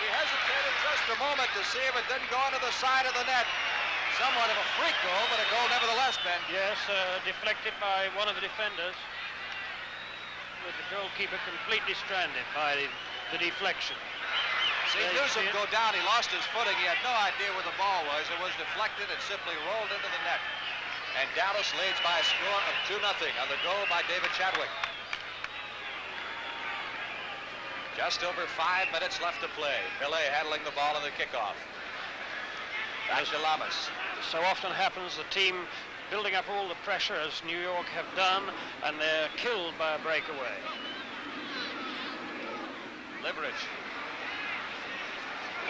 He hesitated just a moment to see if it didn't go into the side of the net. Somewhat of a freak goal, but a goal nevertheless, Ben. Yes, deflected by one of the defenders, with the goalkeeper completely stranded by the deflection. See Newsom go down. He lost his footing. He had no idea where the ball was. It was deflected and simply rolled into the net. And Dallas leads by a score of 2-0 on the goal by David Chadwick. Just over 5 minutes left to play. Pelé handling the ball in the kickoff. Back to Lamas. So often happens, the team building up all the pressure as New York have done, and they're killed by a breakaway. Liverich.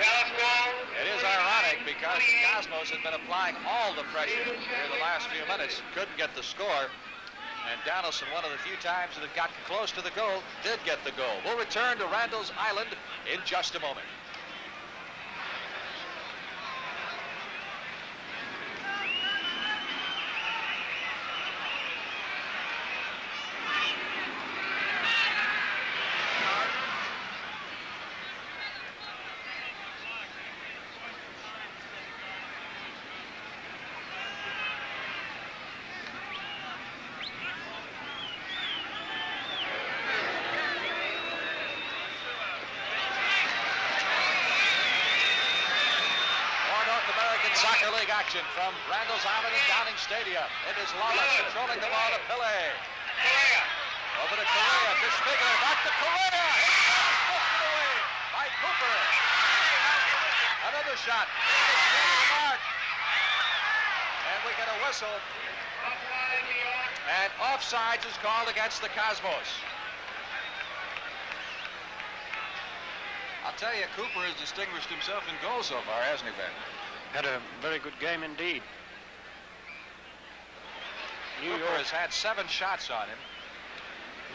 It is ironic because the Cosmos had been applying all the pressure here the last few minutes, couldn't get the score, and Donaldson, one of the few times that had gotten close to the goal, did get the goal. We'll return to Randall's Island in just a moment. Soccer League action from Randall's Island and Downing Stadium. It is Lala controlling the ball to Pelé. Over to Correa, disfigure, back to Correa. Lifted away by Cooper. Another shot. Mark. And we get a whistle. And offsides is called against the Cosmos. I'll tell you, Cooper has distinguished himself in goals so far, hasn't he, Ben? Had a very good game indeed. New Cooper York has had 7 shots on him.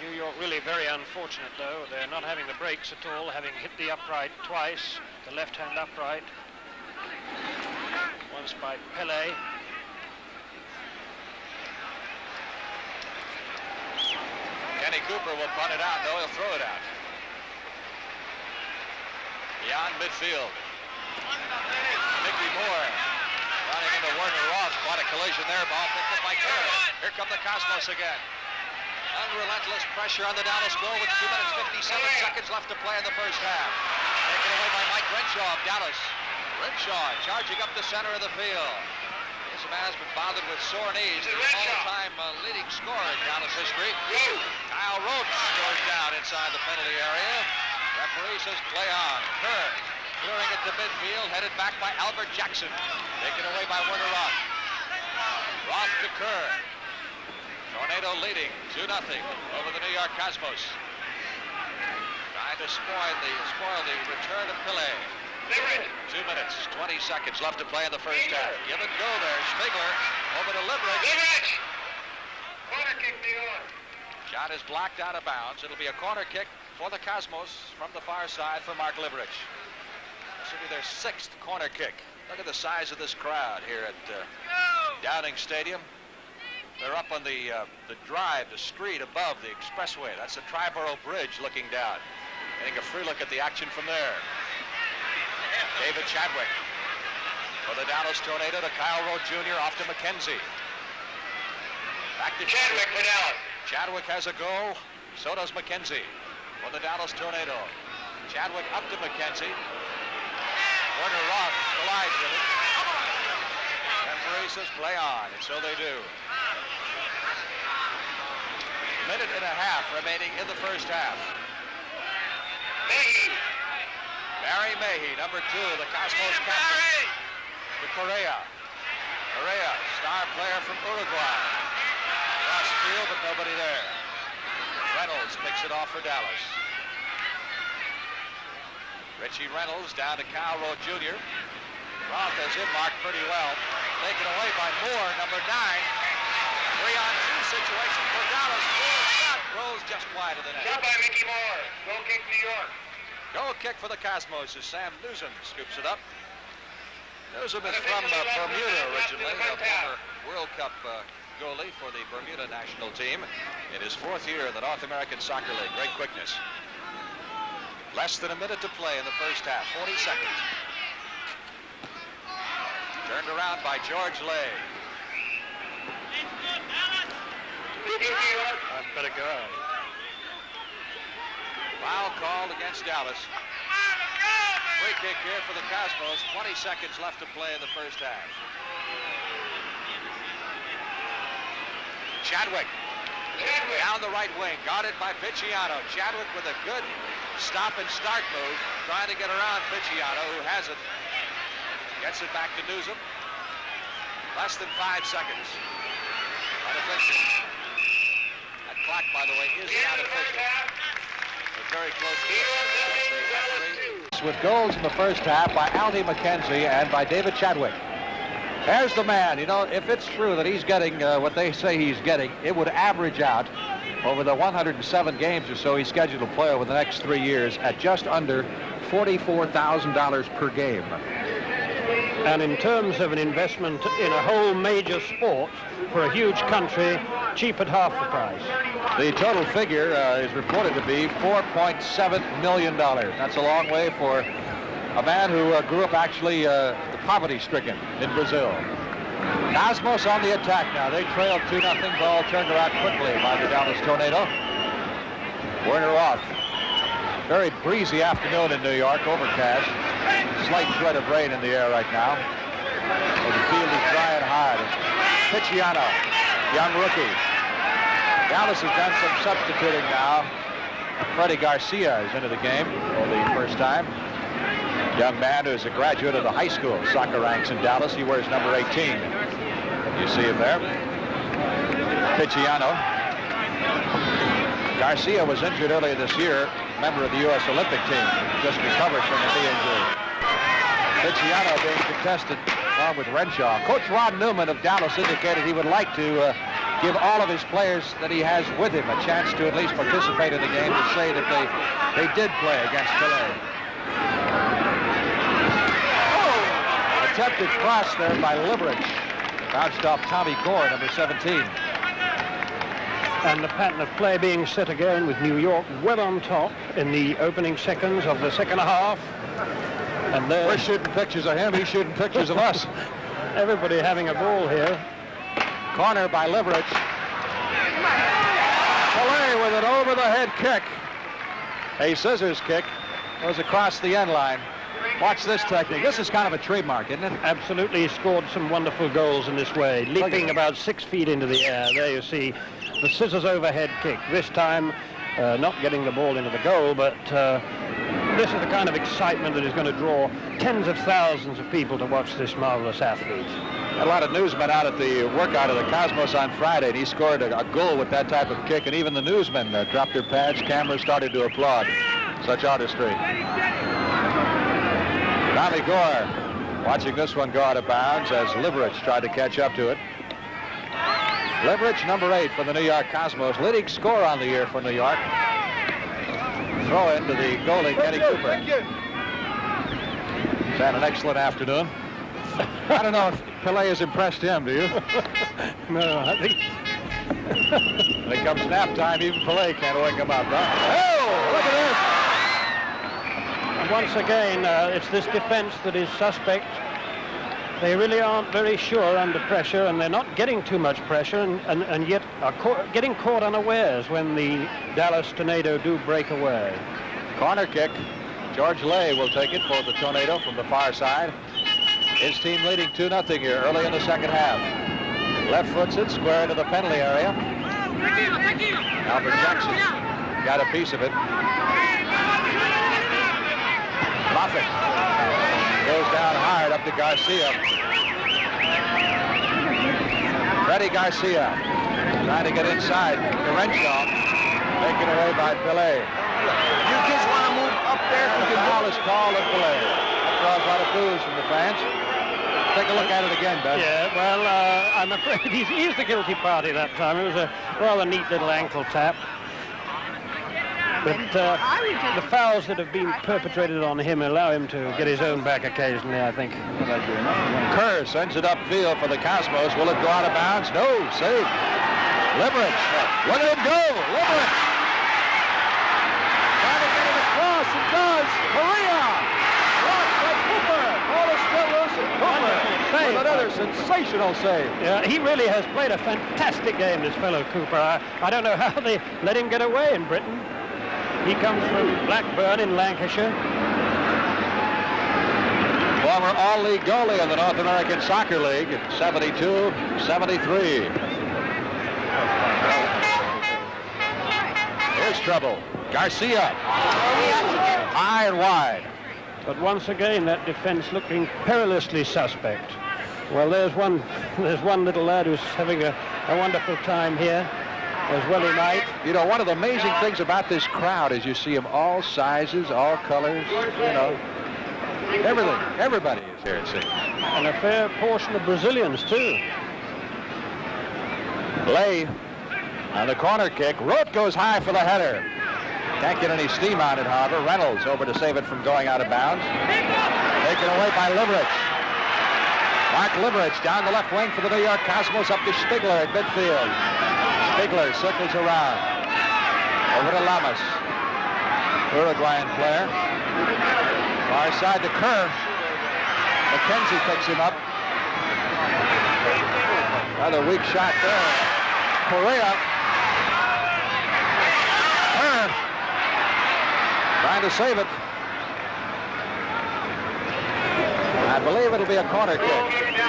New York really very unfortunate, though. They're not having the breaks at all, having hit the upright twice, the left-hand upright. Once by Pelé. Kenny Cooper will punt it out. No, he'll throw it out. Beyond midfield. Mickey Moore running into Werner Roth. Quite a collision there. Ball picked up by Kerr. Here come the Cosmos again. Unrelentless pressure on the Dallas goal with 2 minutes 57 seconds left to play in the first half. Taken away by Mike Renshaw of Dallas. Renshaw charging up the center of the field. This man has been bothered with sore knees. The all-time leading scorer in Dallas history. Kyle Rhodes scores down inside the penalty area. Referee says play on. Kerr clearing it to midfield, headed back by Albert Jackson. Taken away by Werner Roth. Roth to Kerr. Tornado leading 2-0 over the New York Cosmos. Trying to spoil the return of Pelé. 2 minutes, 20 seconds left to play in the first half. Give and go there. Schmigler over to Liberich. Corner kick, New York. Shot is blocked out of bounds. It'll be a corner kick for the Cosmos from the far side for Mark Liberich. This will be their 6th corner kick. Look at the size of this crowd here at Downing Stadium. They're up on the drive, the street above the expressway. That's the Triborough Bridge looking down. Getting a free look at the action from there. David Chadwick for the Dallas Tornado to Kyle Rowe Jr. off to McKenzie. Back to Chadwick for Dallas. Chadwick has a go. So does McKenzie for the Dallas Tornado. Chadwick up to McKenzie. Werner Roth collides with it. Referee says play on, and so they do. Minute and a half remaining in the first half. Mayhe. Barry Mayhe, number 2, the Cosmos captain. To Correa. Correa, star player from Uruguay. Across the field, but nobody there. Reynolds picks it off for Dallas. Richie Reynolds down to Kyle Rowe Jr. Roth has him marked pretty well. Taken away by Moore, number 9. 3-on-2 situation for Dallas. Moore shot rolls just wide of the net. Shot by Mickey Moore. Goal kick, New York. Goal kick for the Cosmos as Sam Newsom scoops it up. Newsom is from Bermuda originally, a former World Cup goalie for the Bermuda national team. In his 4th year in the North American Soccer League. Great quickness. Less than a minute to play in the first half, 40 seconds. Turned around by George Lay. I'd better go out. Foul called against Dallas. Free kick here for the Cosmos. 20 seconds left to play in the first half. Chadwick. Down the right wing, guarded by Picciano. Chadwick with a good stop and start move, trying to get around Picciano, who has it. Gets it back to Newsom. Less than 5 seconds. Unofficial. That clock, by the way, is not official. We're very close to it. With goals in the first half by Aldi McKenzie and by David Chadwick. There's the man. You know, if it's true that he's getting what they say he's getting, it would average out over the 107 games or so he's scheduled to play over the next 3 years at just under $44,000 per game. And in terms of an investment in a whole major sport for a huge country, cheap at half the price. The total figure is reported to be $4.7 million. That's a long way for a man who grew up actually poverty-stricken in Brazil. Cosmos on the attack now. They trailed 2-0. Ball turned around quickly by the Dallas Tornado. Werner Roth. Very breezy afternoon in New York, overcast. Slight threat of rain in the air right now. So the field is dry and hard. Picciano, young rookie. Dallas has done some substituting now. Freddie Garcia is into the game for the first time. Young man who's a graduate of the high school soccer ranks in Dallas. He wears number 18. You see him there. Picciano. Garcia was injured earlier this year, member of the U.S. Olympic team, just recovered from a knee injury. Picciano being contested along with Renshaw. Coach Ron Newman of Dallas indicated he would like to give all of his players that he has with him a chance to at least participate in the game to say that they did play against Pelé. Oh! Attempted cross there by Liverich. Bounced off Tommy Gore, number 17. And the pattern of play being set again with New York well on top in the opening seconds of the second half. And we're shooting pictures of him, he's shooting pictures of us. Everybody having a ball here. Corner by Liverich. Pelé with an over-the-head kick. A scissors kick goes across the end line. Watch this technique. This is kind of a trademark, isn't it? Absolutely. He scored some wonderful goals in this way. Leaping about 6 feet into the air. There you see the scissors overhead kick. This time not getting the ball into the goal, but this is the kind of excitement that is going to draw tens of thousands of people to watch this marvelous athlete. A lot of newsmen out at the workout of the Cosmos on Friday, and he scored a goal with that type of kick, and even the newsmen dropped their pads. Cameras started to applaud such artistry. Tommy Gore watching this one go out of bounds as Liverich tried to catch up to it. Liverich, number 8 for the New York Cosmos, leading scorer on the year for New York. Throw into the goalie, Kenny Cooper. He's had an excellent afternoon. I don't know if Pelé has impressed him, do you? No, I think... When it comes nap time, even Pelé can't wake him up, huh? Oh, look at this! And once again, it's this defense that is suspect. They really aren't very sure under pressure, and they're not getting too much pressure, and yet are getting caught unawares when the Dallas Tornado do break away. Corner kick. George Lay will take it for the Tornado from the far side. His team leading 2-0 here early in the second half. Left foots it square into the penalty area. Albert Jackson got a piece of it. Moffitt goes down hard up to Garcia. Freddie Garcia trying to get inside to Renshaw. Taken away by Pelé. You kids want to move up there? The foul is called at Pelé. That draws a lot of boos from the fans. Take a look at it again, Ben. Yeah, well, I'm afraid he's the guilty party that time. It was a rather neat little ankle tap. But the fouls that have been perpetrated on him allow him to get his own back occasionally, I think. Kerr sends it upfield for the Cosmos. Will it go out of bounds? No, save. Liverich. Look at him go. Liverich. Trying to get it across. It does. Correa. Blocked by Cooper. Ball is still loose. And Cooper with another sensational save. Yeah, he really has played a fantastic game, this fellow Cooper. I don't know how they let him get away in Britain. He comes from Blackburn in Lancashire. Former all-league goalie in the North American Soccer League in 72, 73. Here's trouble. Garcia. High and wide. But once again, that defense looking perilously suspect. Well, there's one little lad who's having a wonderful time here. As well he might. You know, one of the amazing things about this crowd is you see them all sizes, all colors, you know. Everything. Everybody is here, it seems. And a fair portion of Brazilians, too. Lay on the corner kick. Roth goes high for the header. Can't get any steam on it, however. Reynolds over to save it from going out of bounds. Taken away by Liverich. Mark Liverich down the left wing for the New York Cosmos up to Stigler at midfield. Stigler circles around. Over to Lamas. Uruguayan player. Far side to Kerr. McKenzie picks him up. Another weak shot there. Correa. Kerr. Trying to save it. I believe it'll be a corner kick.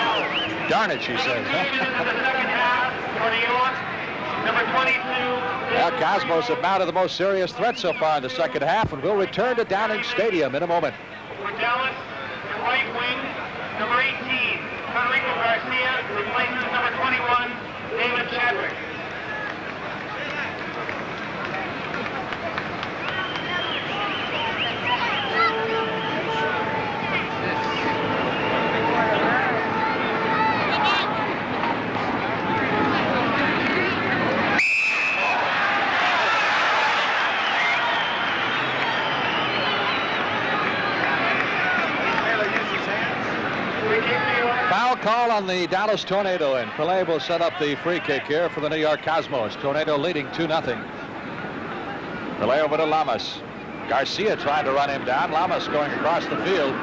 Darn it, she says. Number 22. Well, Cosmos have mounted the most serious threat so far in the second half, and will return to Downing Stadium in a moment. For Dallas, the right wing, number 18, Federico Garcia, replaces number 21, David Chadwick. Call on the Dallas Tornado, and Pelé will set up the free kick here for the New York Cosmos. Tornado leading 2-0. Pelé over to Lamas. Garcia tried to run him down. Lamas going across the field.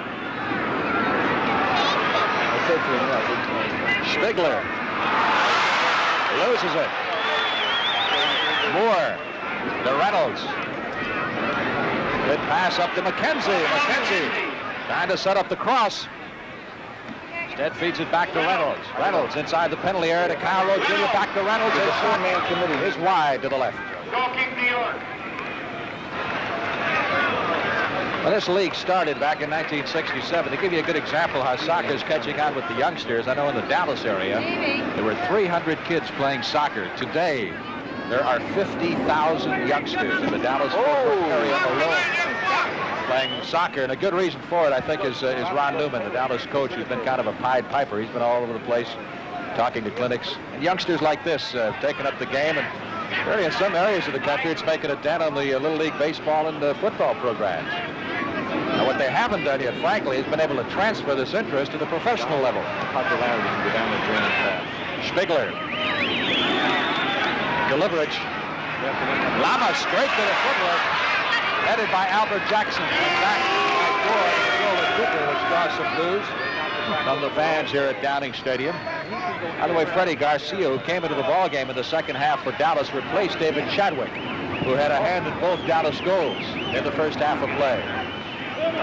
Spigler loses it. Moore to Reynolds. Good pass up to McKenzie. McKenzie trying to set up the cross. Instead feeds it back to Reynolds. Reynolds inside the penalty area to Kyle Rowe Jr. Back to Reynolds. His four-man committee is wide to the left. Well, this league started back in 1967. To give you a good example how soccer is catching on with the youngsters, I know in the Dallas area, there were 300 kids playing soccer. Today, there are 50,000 youngsters in the Dallas area alone playing soccer, and a good reason for it, I think, is Ron Newman, the Dallas coach, who's been kind of a Pied Piper. He's been all over the place talking to clinics. And youngsters like this taking up the game, and really in some areas of the country, it's making a dent on the Little League baseball and football programs. Now, what they haven't done yet, frankly, is been able to transfer this interest to the professional level. Popularity can go down the drain fast. Spigler. Deliverage. Lama straight to the footwork. Headed by Albert Jackson. And back by Gore, which draws some blues from the fans here at Downing Stadium. By the way, Freddie Garcia, who came into the ballgame in the second half for Dallas, replaced David Chadwick, who had a hand in both Dallas goals in the first half of play.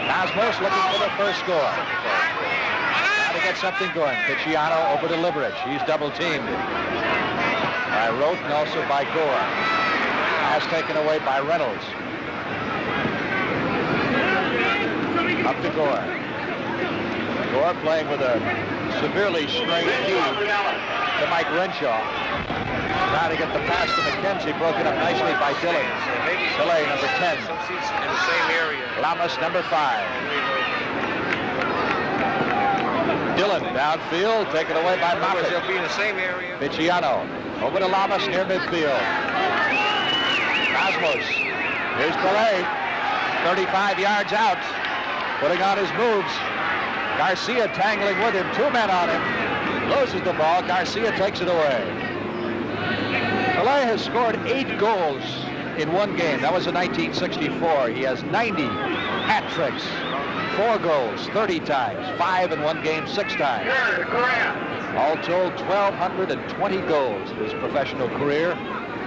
Cosmos looking for the first score. Trying to get something going. Picciano over to Liberich. He's double-teamed by Rote and also by Gore. Pass taken away by Reynolds. Up to Gore. Gore playing with a severely strained knee to Mike Renshaw. Trying to get the pass to McKenzie, broken up nicely by Dillon. Pelé, number 10. In the same area. Lamas, number 5. Dillon downfield, taken away by Moffett. They'll be in the same area. Picciano over to Lamas near midfield. Cosmos. Here's Pelé. 35 yards out. Putting on his moves. Garcia tangling with him. 2 men on him. Loses the ball. Garcia takes it away. Pelé has scored 8 goals in one game. That was in 1964. He has 90 hat tricks. 4 goals 30 times. 5 in one game 6 times. All told, 1,220 goals in his professional career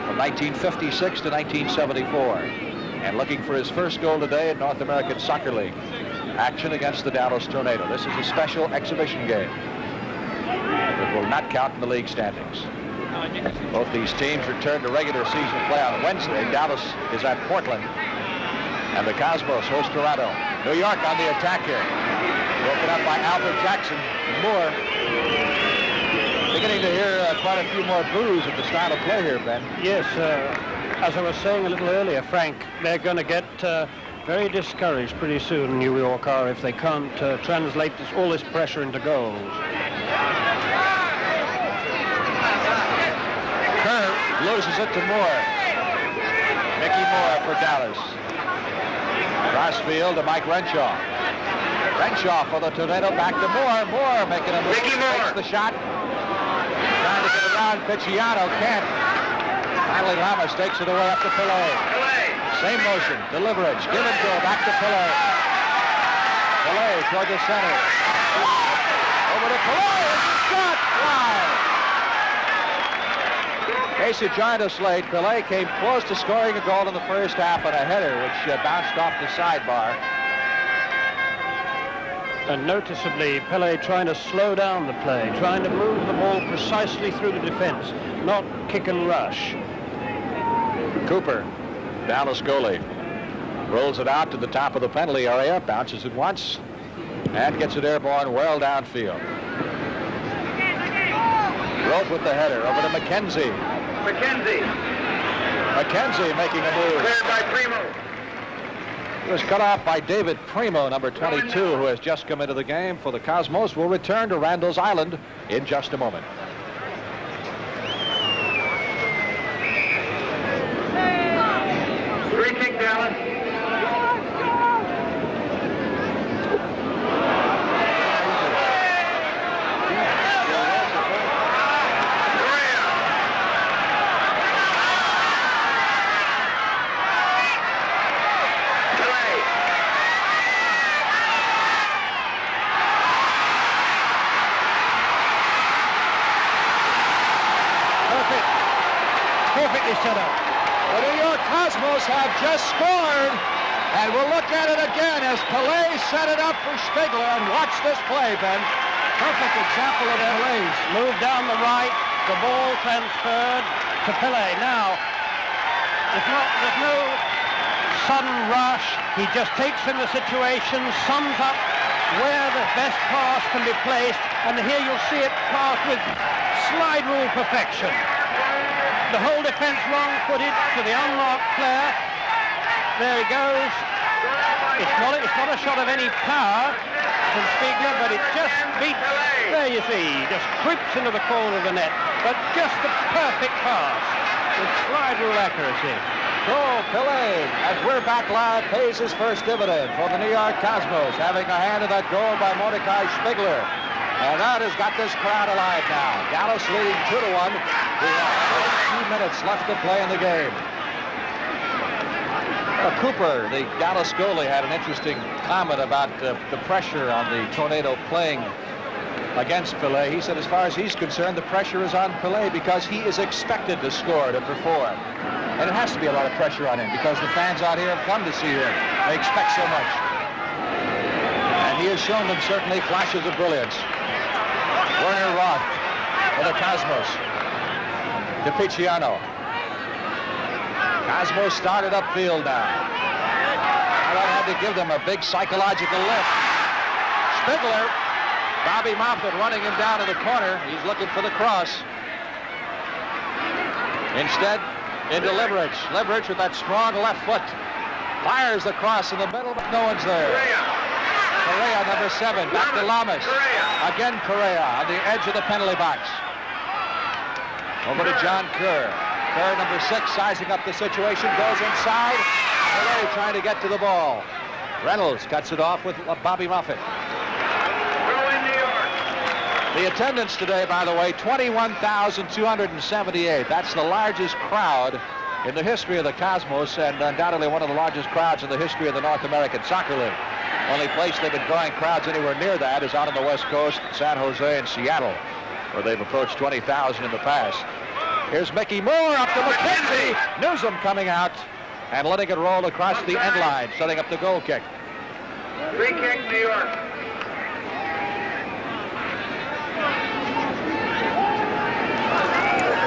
from 1956 to 1974. And looking for his first goal today in North American Soccer League. Action against the Dallas Tornado. This is a special exhibition game. It will not count in the league standings. Both these teams return to regular season play on Wednesday. Dallas is at Portland. And the Cosmos host Toronto. New York on the attack here. Broken up by Albert Jackson. Moore. Beginning to hear quite a few more boos at the style of play here, Ben. Yes, as I was saying a little earlier, Frank, they're going to get very discouraged pretty soon, New York are, if they can't translate all this pressure into goals. Kerr loses it to Moore. Mickey Moore for Dallas. Crossfield to Mike Renshaw. Renshaw for the Tornado, back to Moore. Moore making a move. Mickey Moore takes the shot. Trying to get around Picciano, can't. Finally, Lamas takes it away up to Pelé. Same motion, deliverage, give and go, back to Pelé. Pelé toward the center. Over to Pelé, it's a shot, wide. In case you joined us late, Pelé came close to scoring a goal in the first half on a header, which bounced off the sidebar. And noticeably, Pelé trying to slow down the play, trying to move the ball precisely through the defense, not kick and rush. Cooper, Dallas goalie, rolls it out to the top of the penalty area, bounces it once, and gets it airborne well downfield. Roth with the header over to McKenzie. McKenzie making a move. Cleared by Primo. It was cut off by David Primo, number 22, who has just come into the game for the Cosmos. Will return to Randall's Island in just a moment. Free kick, Dallas. Perfectly set up. The New York Cosmos have just scored, and we'll look at it again as Pelé set it up for Spiegler. And watch this play, Ben. Perfect example of Pelé's. Move down the right, the ball transferred to Pelé. Now, there's no sudden rush. He just takes in the situation, sums up where the best pass can be placed, and here you'll see it pass with slide rule perfection. The whole defense wrong-footed to the unmarked player. There he goes. It's not a shot of any power from Spiegler, but it just beats. There you see, he just creeps into the corner of the net. But just the perfect pass with slide rule accuracy. So Pelé, as we're back live, pays his first dividend for the New York Cosmos, having a hand in that goal by Mordecai Spiegler. And that has got this crowd alive now. Dallas leading 2-1. We have 2 minutes left to play in the game. Cooper, the Dallas goalie, had an interesting comment about the pressure on the Tornado playing against Pelé. He said, as far as he's concerned, the pressure is on Pelé because he is expected to score, to perform. And it has to be a lot of pressure on him because the fans out here have come to see him. They expect so much. And he has shown them certainly flashes of brilliance. Werner Roth for the Cosmos. DiPicciano. Cosmos started upfield now. That had to give them a big psychological lift. Spiegler, Bobby Moffett running him down to the corner. He's looking for the cross. Instead, into Leverage. Leverage with that strong left foot. Fires the cross in the middle, but no one's there. Correa, number 7, back to Lamas. Again Correa on the edge of the penalty box. Over to John Kerr. Kerr, number 6, sizing up the situation, goes inside. Pelé trying to get to the ball. Reynolds cuts it off with Bobby Moffett. The attendance today, by the way, 21,278. That's the largest crowd in the history of the Cosmos, and undoubtedly one of the largest crowds in the history of the North American Soccer League. Only place they've been drawing crowds anywhere near that is out on the West Coast, San Jose and Seattle, where they've approached 20,000 in the past. Here's Mickey Moore up to McKenzie. Newsom coming out and letting it roll across the end line, setting up the goal kick. Free kick, New York.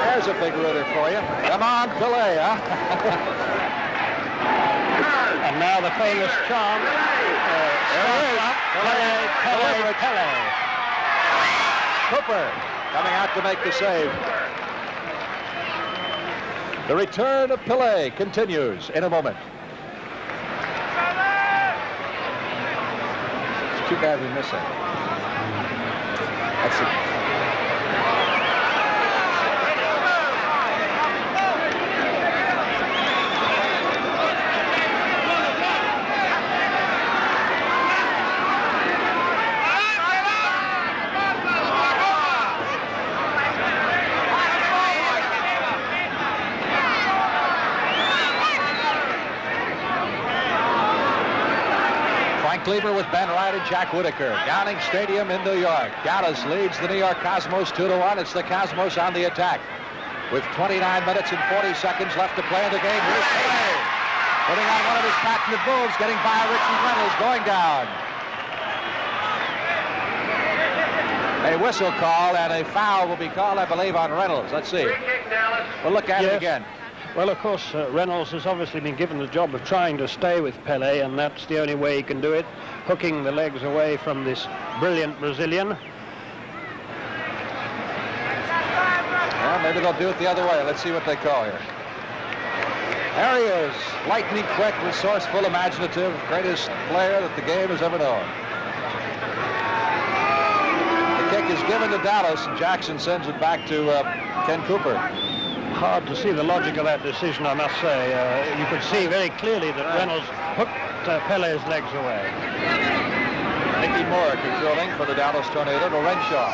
There's a big rooter for you. Come on, Pelé, huh? And now the famous chant. There he is. Pelé. Cooper coming out to make the save. The return of Pelé continues in a moment. It's too bad we miss it. That's it. Cleaver with Ben Wright and Jack Whitaker. Downing Stadium in New York. Dallas leads the New York Cosmos 2-1. It's the Cosmos on the attack. With 29 minutes and 40 seconds left to play in the game. Here's Pelé. Putting on one of his patented moves, getting by Richie Reynolds, going down. a whistle call, and a foul will be called, I believe, on Reynolds. Let's see. We'll look at it again. Well, of course, Reynolds has obviously been given the job of trying to stay with Pelé, and that's the only way he can do it, hooking the legs away from this brilliant Brazilian. Well, maybe they'll do it the other way. Let's see what they call here. There he is, lightning quick, resourceful, imaginative, greatest player that the game has ever known. The kick is given to Dallas, and Jackson sends it back to Ken Cooper. Hard to see the logic of that decision, I must say. You could see very clearly that Reynolds hooked Pelé's legs away. Mickey Moore controlling for the Dallas Tornado to Renshaw.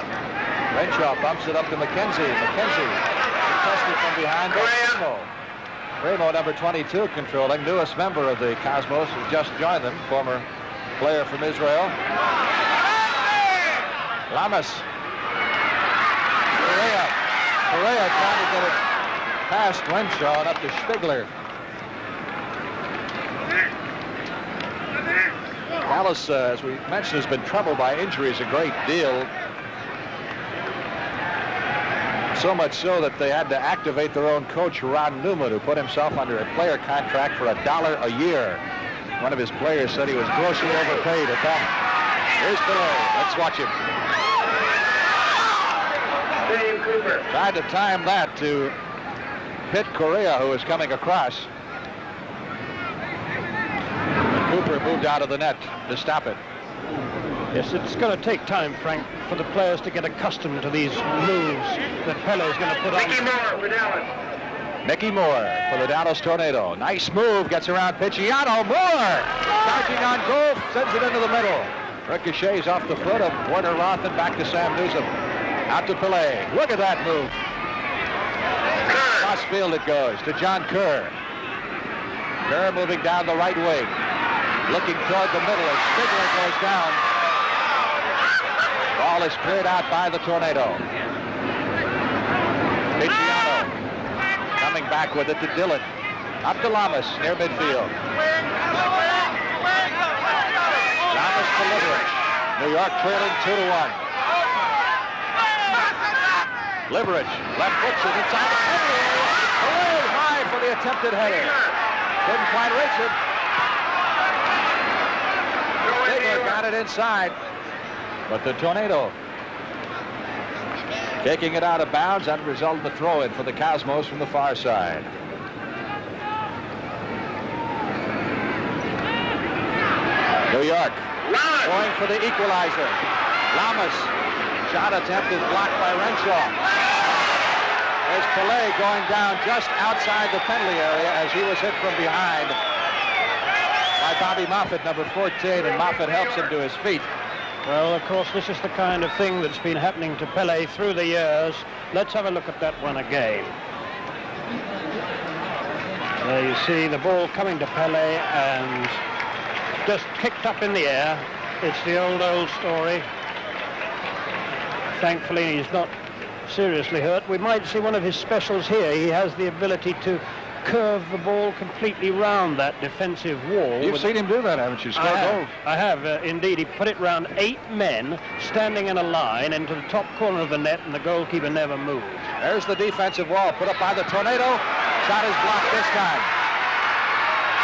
Renshaw bumps it up to McKenzie. McKenzie contested from behind by Primo. Primo, number 22, controlling, newest member of the Cosmos, who just joined them, former player from Israel. Lamas. Correa trying to get it past Renshaw and up to Spiegler. Dallas, as we mentioned, has been troubled by injuries a great deal. So much so that they had to activate their own coach, Ron Newman, who put himself under a player contract for $1 a year. One of his players said he was grossly overpaid at that. Here's Pelé. Let's watch him. Tried to time that to hit Correa, who was coming across. Cooper moved out of the net to stop it. Yes, it's going to take time, Frank, for the players to get accustomed to these moves that Pelé's going to put on. Mickey Moore for Dallas. Mickey Moore for the Dallas Tornado. Nice move, gets around Picciano. Moore charging on goal, sends it into the middle. Ricochets off the foot of Werner Roth and back to Sam Newsom. Out to Pelé. Look at that move. Cross field it goes to John Kerr. Kerr moving down the right wing. Looking toward the middle as Spiegler goes down. Ball is cleared out by the Tornado. Picciano coming back with it to Dillon. Up to Lamas near midfield. Lamas to Liberich. New York trailing 2-1. Liberich left foots it inside the penalty area. Away high for the attempted header. Couldn't quite reach it. Zico got it inside. But the Tornado taking it out of bounds. That resulted in the throw-in for the Cosmos from the far side. New York going for the equalizer. Lamas. Shot attempted, blocked by Renshaw. There's Pelé going down just outside the penalty area as he was hit from behind by Bobby Moffett, number 14, and Moffett helps him to his feet. Well, of course, this is the kind of thing that's been happening to Pelé through the years. Let's have a look at that one again. There you see the ball coming to Pelé and just kicked up in the air. It's the old story. Thankfully, he's not seriously hurt. We might see one of his specials here. He has the ability to curve the ball completely round that defensive wall. You've seen him do that, haven't you? I have, indeed. He put it round 8 men standing in a line into the top corner of the net, and the goalkeeper never moved. There's the defensive wall put up by the Tornado. Shot is blocked this time.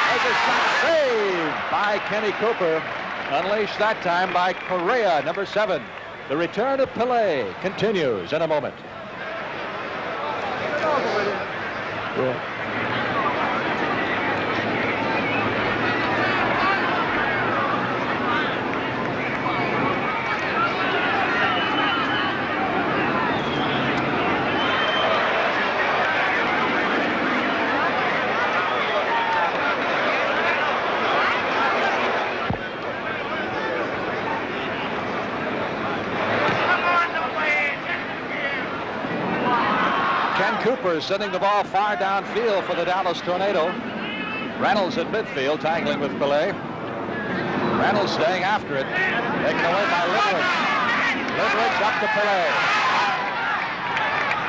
There's a shot saved by Kenny Cooper. Unleashed that time by Correa, number 7. The return of Pelé continues in a moment. Cooper sending the ball far downfield for the Dallas Tornado. Reynolds at midfield, tangling with Pelé. Reynolds staying after it. Taken away by Liberich. Liberich up to Pelé.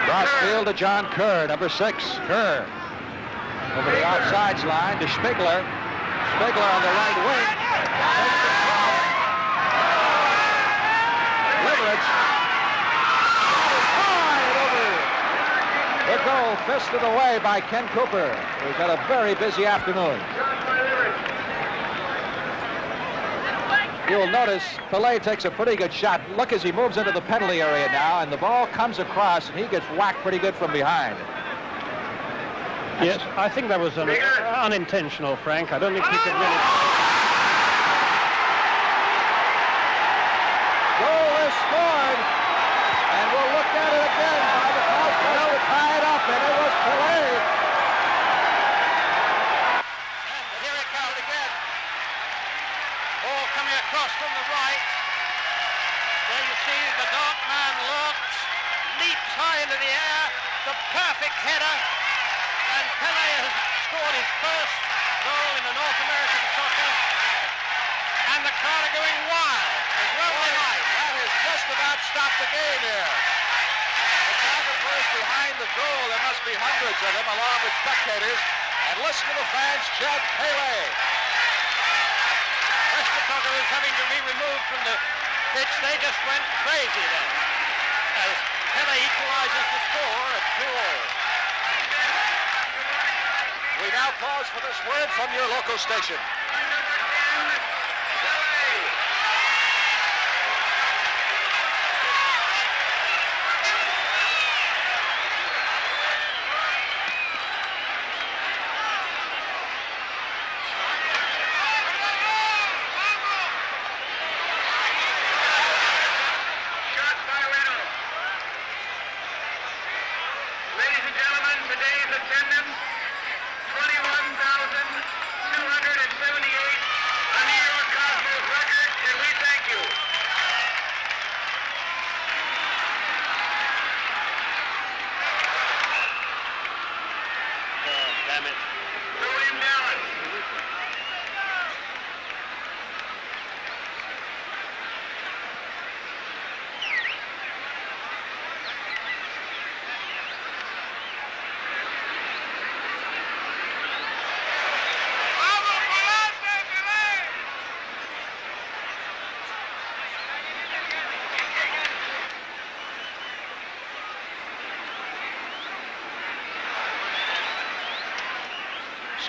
Cross field to John Kerr, number 6. Kerr over the offsides line to Spiegler. Spiegler on the right wing. Liberich the goal, fisted away by Ken Cooper, who's had a very busy afternoon. You'll notice Pelé takes a pretty good shot. Look as he moves into the penalty area now, and the ball comes across, and he gets whacked pretty good from behind. Yes, I think that was unintentional, Frank. I don't think he could really... Goal is scored, and we'll look at it again by the crowd to tie it up, and it was Pelé. And here it comes again. Ball coming across from the right. There you see the dark man looks, leaps high into the air, the perfect header, and Pelé has scored his first goal in the North American soccer, and the crowd are going wild, as well they might. That has just about stopped the game here. The photographers behind the goal, there must be hundreds of them, along with spectators, and listen to the fans chant Pelé. Rest photographers having to be removed from the pitch, they just went crazy then, as Pelé equalizes the score at 2-2. We now pause for this word from your local station. Ladies and gentlemen, today's attendance, 21,278, a New York Cosmos record, and we thank you. Oh, damn it. Throw in Dallas.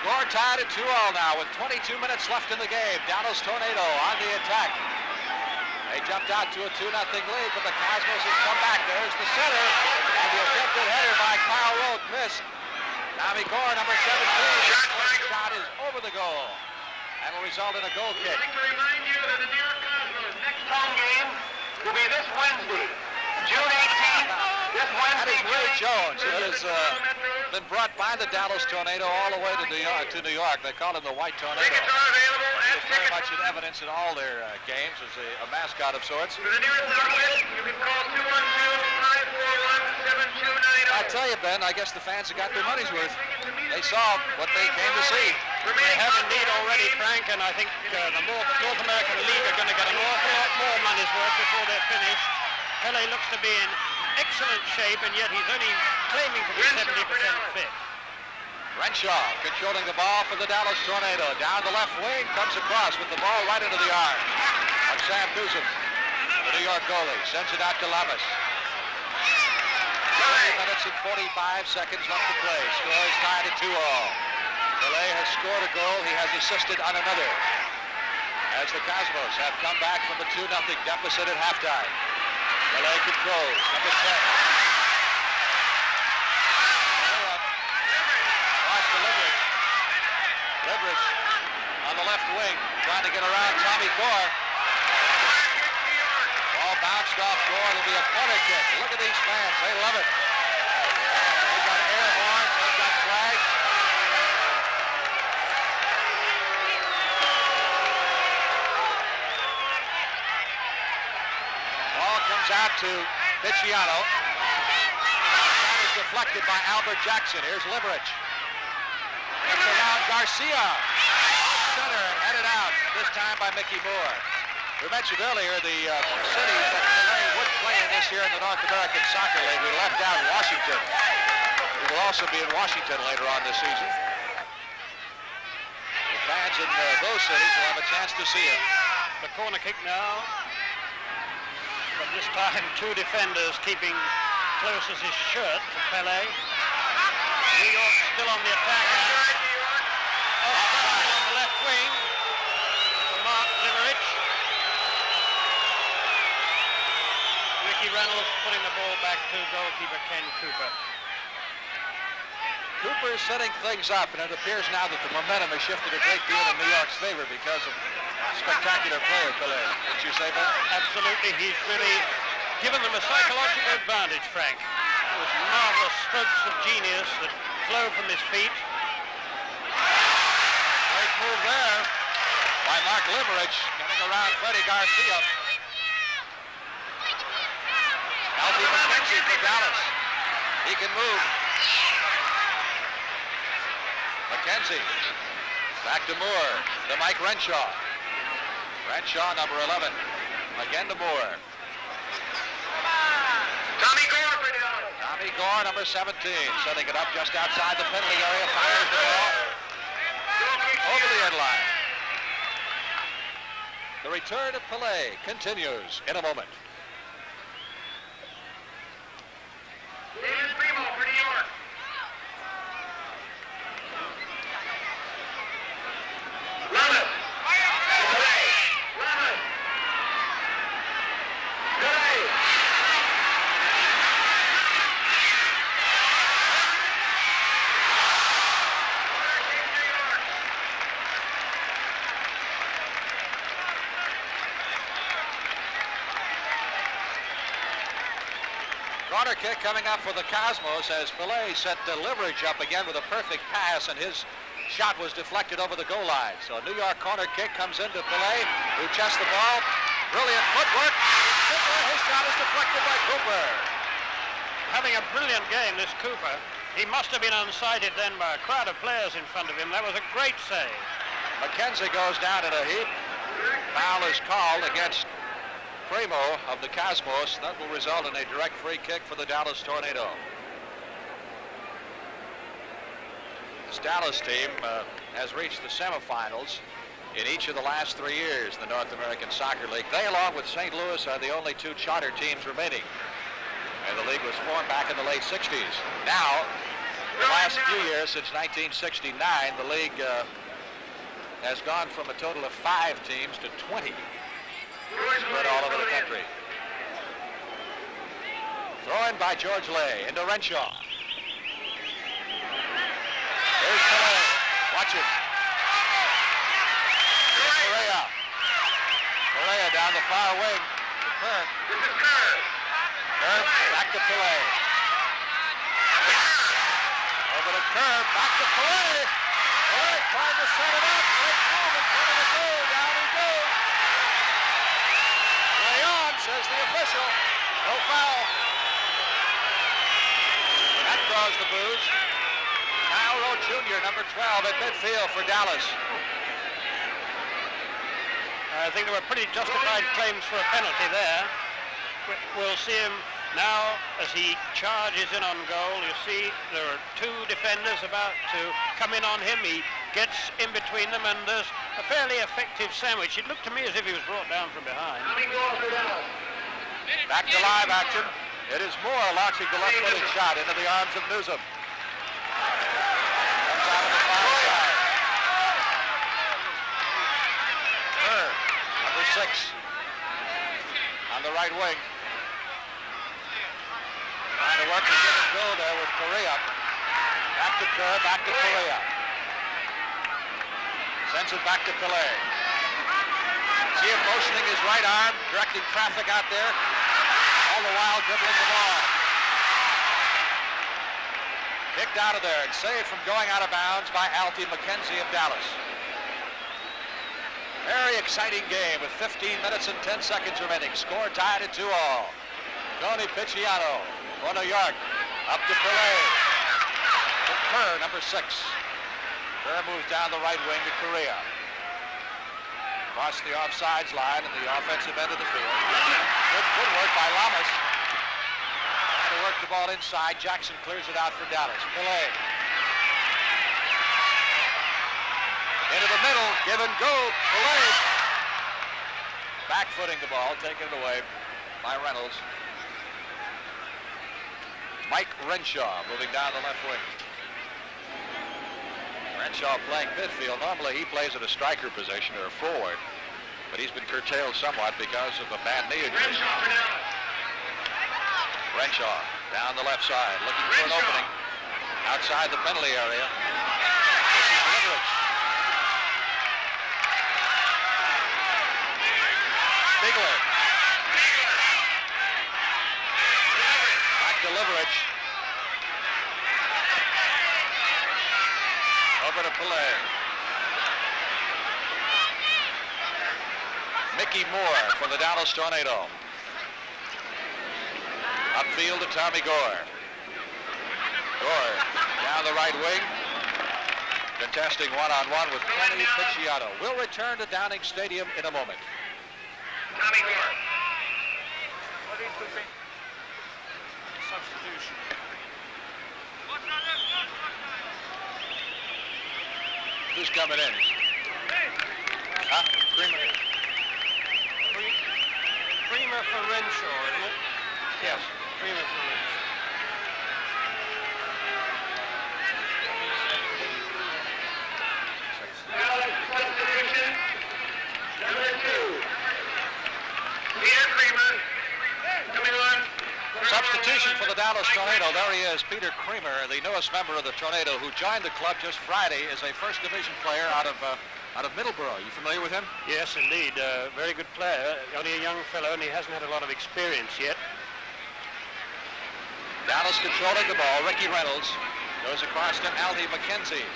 Score tied at 2-2 now with 22 minutes left in the game. Dallas Tornado on the attack. They jumped out to a 2-0 lead, but the Cosmos has come back. There's the center, and the attempted header by Kyle Rote missed. Tommy Gore, number 17. Shot is over the goal and will result in a goal kick. I'd like to remind you that the New York Cosmos next home game will be this Wednesday, June 18th. This That Wednesday, is Will Jones. He has Metro. been brought by the Dallas Tornado all the way to New York. They call him the White Tornado. Tickets are available He at is very tickets. much in evidence in all their games as a mascot of sorts. For the nearest outlet, you can call 212-541-7299. I tell you, Ben, I guess the fans have got their money's worth. They saw what they came to see. They have indeed already, Frank, and I think the North American League are going to get an awful lot more money's worth before they're finished. Pelé looks to be in excellent shape, and yet he's only claiming to be 70% fit. Renshaw controlling the ball for the Dallas Tornado. Down the left wing, comes across with the ball right into the arms of Sam Newsom. The New York goalie sends it out to Lamas. 3 minutes and 45 seconds left to play. Score is tied at 2-2. Pelé has scored a goal. He has assisted on another. As the Cosmos have come back from the 2-0 deficit at halftime. Pelé controls, number 10. Watch the Liverich on the left wing, trying to get around Tommy Gore. Ball bounced off Gore. It'll be a corner kick. Look at these fans. They love it. They've got air horns. They've got flags. Ball comes out to Picciano. That is deflected by Albert Jackson. Here's Liverich. Gets around Garcia. Center and headed out, this time by Mickey Moore. We mentioned earlier the cities that Pelé would play in this year in the North American Soccer League. We left out Washington. He will also be in Washington later on this season. The fans in those cities will have a chance to see him. The corner kick now. But this time, two defenders keeping close as his shirt to Pelé. New York still on the attack. Offside on the left wing for Mark Limerich. Ricky Reynolds putting the ball back to goalkeeper Ken Cooper. Cooper's setting things up, and it appears now that the momentum has shifted a great deal in New York's favor because of spectacular play of Pelé. Didn't you say that? Absolutely. He's really given them a psychological advantage, Frank. Those marvelous strokes of genius that flow from his feet. Great move there by Mark Limerich, getting around Freddie Garcia. Alfie McKenzie for Dallas. He can move. McKenzie. Back to Moore. To Mike Renshaw. Renshaw, number 11. Again to Moore. Tommy Gore for Dallas. Tommy Gore, number 17. Setting it up just outside the penalty area. Fires the ball over the end line. The return of Pelé continues in a moment. David Primo for New York. Lemon. Pelé. Lemon. Pelé. Corner kick coming up for the Cosmos as Pelé set Limerich up again with a perfect pass, and his shot was deflected over the goal line. So a New York corner kick comes into Pelé, who chests the ball. Brilliant footwork. His shot is deflected by Cooper. Having a brilliant game, this Cooper. He must have been unsighted then by a crowd of players in front of him. That was a great save. McKenzie goes down in a heap. Foul is called against Primo of the Cosmos. That will result in a direct free kick for the Dallas Tornado. This Dallas team has reached the semifinals in each of the last 3 years in the North American Soccer League. They, along with St. Louis, are the only two charter teams remaining. And the league was formed back in the late 60s. Now, the last few years, since 1969, the league has gone from a total of 5 teams to 20. Spread all over the country. Thrown by George Lay into Renshaw. Here's Pelé. Watch it. Correa. Correa down the far wing. Kerr. Kerr back to Pelé. Over to Kerr. Back to Pelé. Pelé trying to set it up. Great move in front of the goal. Down he goes. Says the official. No foul. That draws the boos. Kyle Rowe Jr., number 12 at midfield for Dallas. I think there were pretty justified claims for a penalty there. We'll see him now as he charges in on goal. You see there are 2 defenders about to come in on him. He gets in between them, and there's a fairly effective sandwich. It looked to me as if he was brought down from behind. Back to live action. It is Moore launching the left-footed shot into the arms of Newsom. Comes out on the far side. Kerr, number 6, on the right wing. Trying to work the give and go there with Correa. Back to Kerr, back to Correa. Sends it back to Pelé. See him motioning his right arm, directing traffic out there, all the while dribbling the ball. Kicked out of there and saved from going out of bounds by Alfie McKenzie of Dallas. Very exciting game with 15 minutes and 10 seconds remaining. Score tied at 2-2. Tony Picciano for New York. Up to Pelé. To Kerr, number 6. Kerr moves down the right wing to Correa. Across the offsides line in the offensive end of the field. Good work by Lamas. Trying to work the ball inside. Jackson clears it out for Dallas. Pelé. Into the middle. Give and go. Pelé. Back-footing the ball. Taken it away by Reynolds. Mike Renshaw moving down the left wing. Renshaw playing midfield. Normally he plays at a striker position or a forward, but he's been curtailed somewhat because of a bad knee injury. Renshaw down the left side, looking for an opening outside the penalty area. This is Liverich. Spiegler. Back to Liverich. Over to Pelé. Mickey Moore for the Dallas Tornado. Upfield to Tommy Gore. Gore down the right wing. Contesting one-on-one with Tony Picciotto. We'll return to Downing Stadium in a moment. Tommy Gore. Substitution. Who's coming in? Huh? Creamer. Creamer for Renshaw, isn't it? Yes. Creamer for Renshaw. Substitution. Number 2. Peter Creamer. Coming on. Substitution for the Dallas Tornado. There he is, Peter Creamer, the newest member of the Tornado, who joined the club just Friday as a first division player out of Middleborough. You familiar with him? Yes, indeed. Very good player. Only a young fellow, and he hasn't had a lot of experience yet. Dallas controlling the ball. Ricky Reynolds goes across to Aldi McKenzie.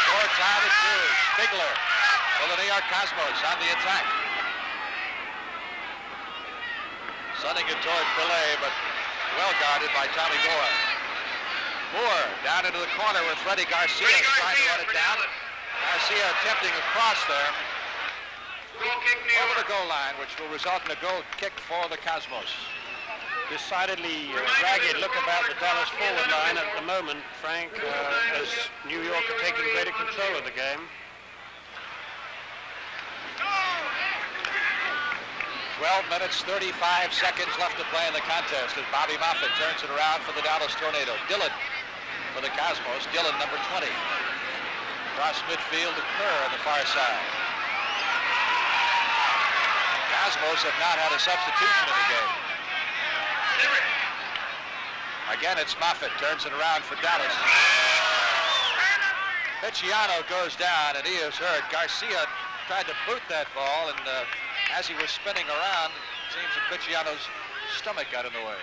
Score time at 2. Spiegler for the New York Cosmos on the attack. Sending it toward Pelé, but well guarded by Tommy Gore. Moore down into the corner with Freddie Garcia trying to run it down. Garcia attempting a cross there over the goal line, which will result in a goal kick for the Cosmos. Decidedly ragged look about the Dallas forward line at the moment, Frank, as New York are taking greater control of the game. 12 minutes, 35 seconds left to play in the contest as Bobby Moffett turns it around for the Dallas Tornado. Dillon for the Cosmos. Dillon, number 20. Across midfield to Kerr on the far side. Cosmos have not had a substitution in the game. Again, it's Moffett. Turns it around for Dallas. Picciotto goes down, and he is hurt. Garcia tried to boot that ball, and as he was spinning around, it seems that Picciotto's stomach got in the way.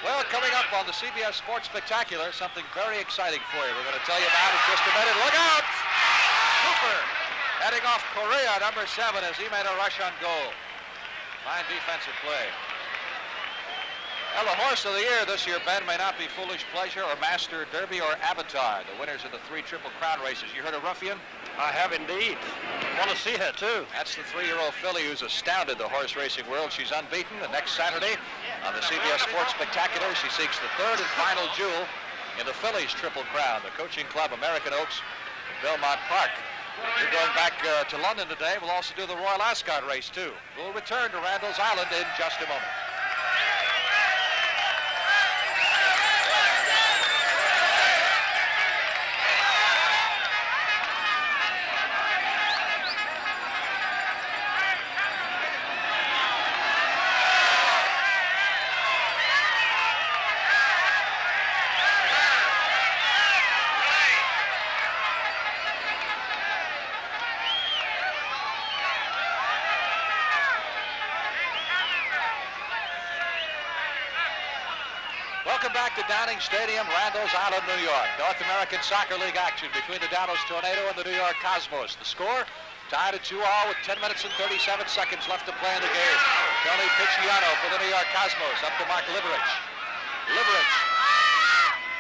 Well, coming up on the CBS Sports Spectacular, something very exciting for you. We're going to tell you about it in just a minute. Look out! Cooper heading off Correa, number 7, as he made a rush on goal. Fine defensive play. Well, the horse of the year this year, Ben, may not be Foolish Pleasure or Master Derby or Avatar, the winners of the 3 Triple Crown races. You heard of Ruffian? I have indeed. Want to see her, too. That's the 3-year-old filly who's astounded the horse racing world. She's unbeaten. The next Saturday on the CBS Sports Spectacular, she seeks the 3rd and final jewel in the fillies Triple Crown, the coaching club American Oaks in Belmont Park. We're going back to London today. We'll also do the Royal Ascot race, too. We'll return to Randall's Island in just a moment. Welcome back to Downing Stadium, Randall's Island, New York. North American Soccer League action between the Dallas Tornado and the New York Cosmos. The score tied at 2-2 with 10 minutes and 37 seconds left to play in the game. Tony Picciotto for the New York Cosmos, up to Mark Liverich. Liverich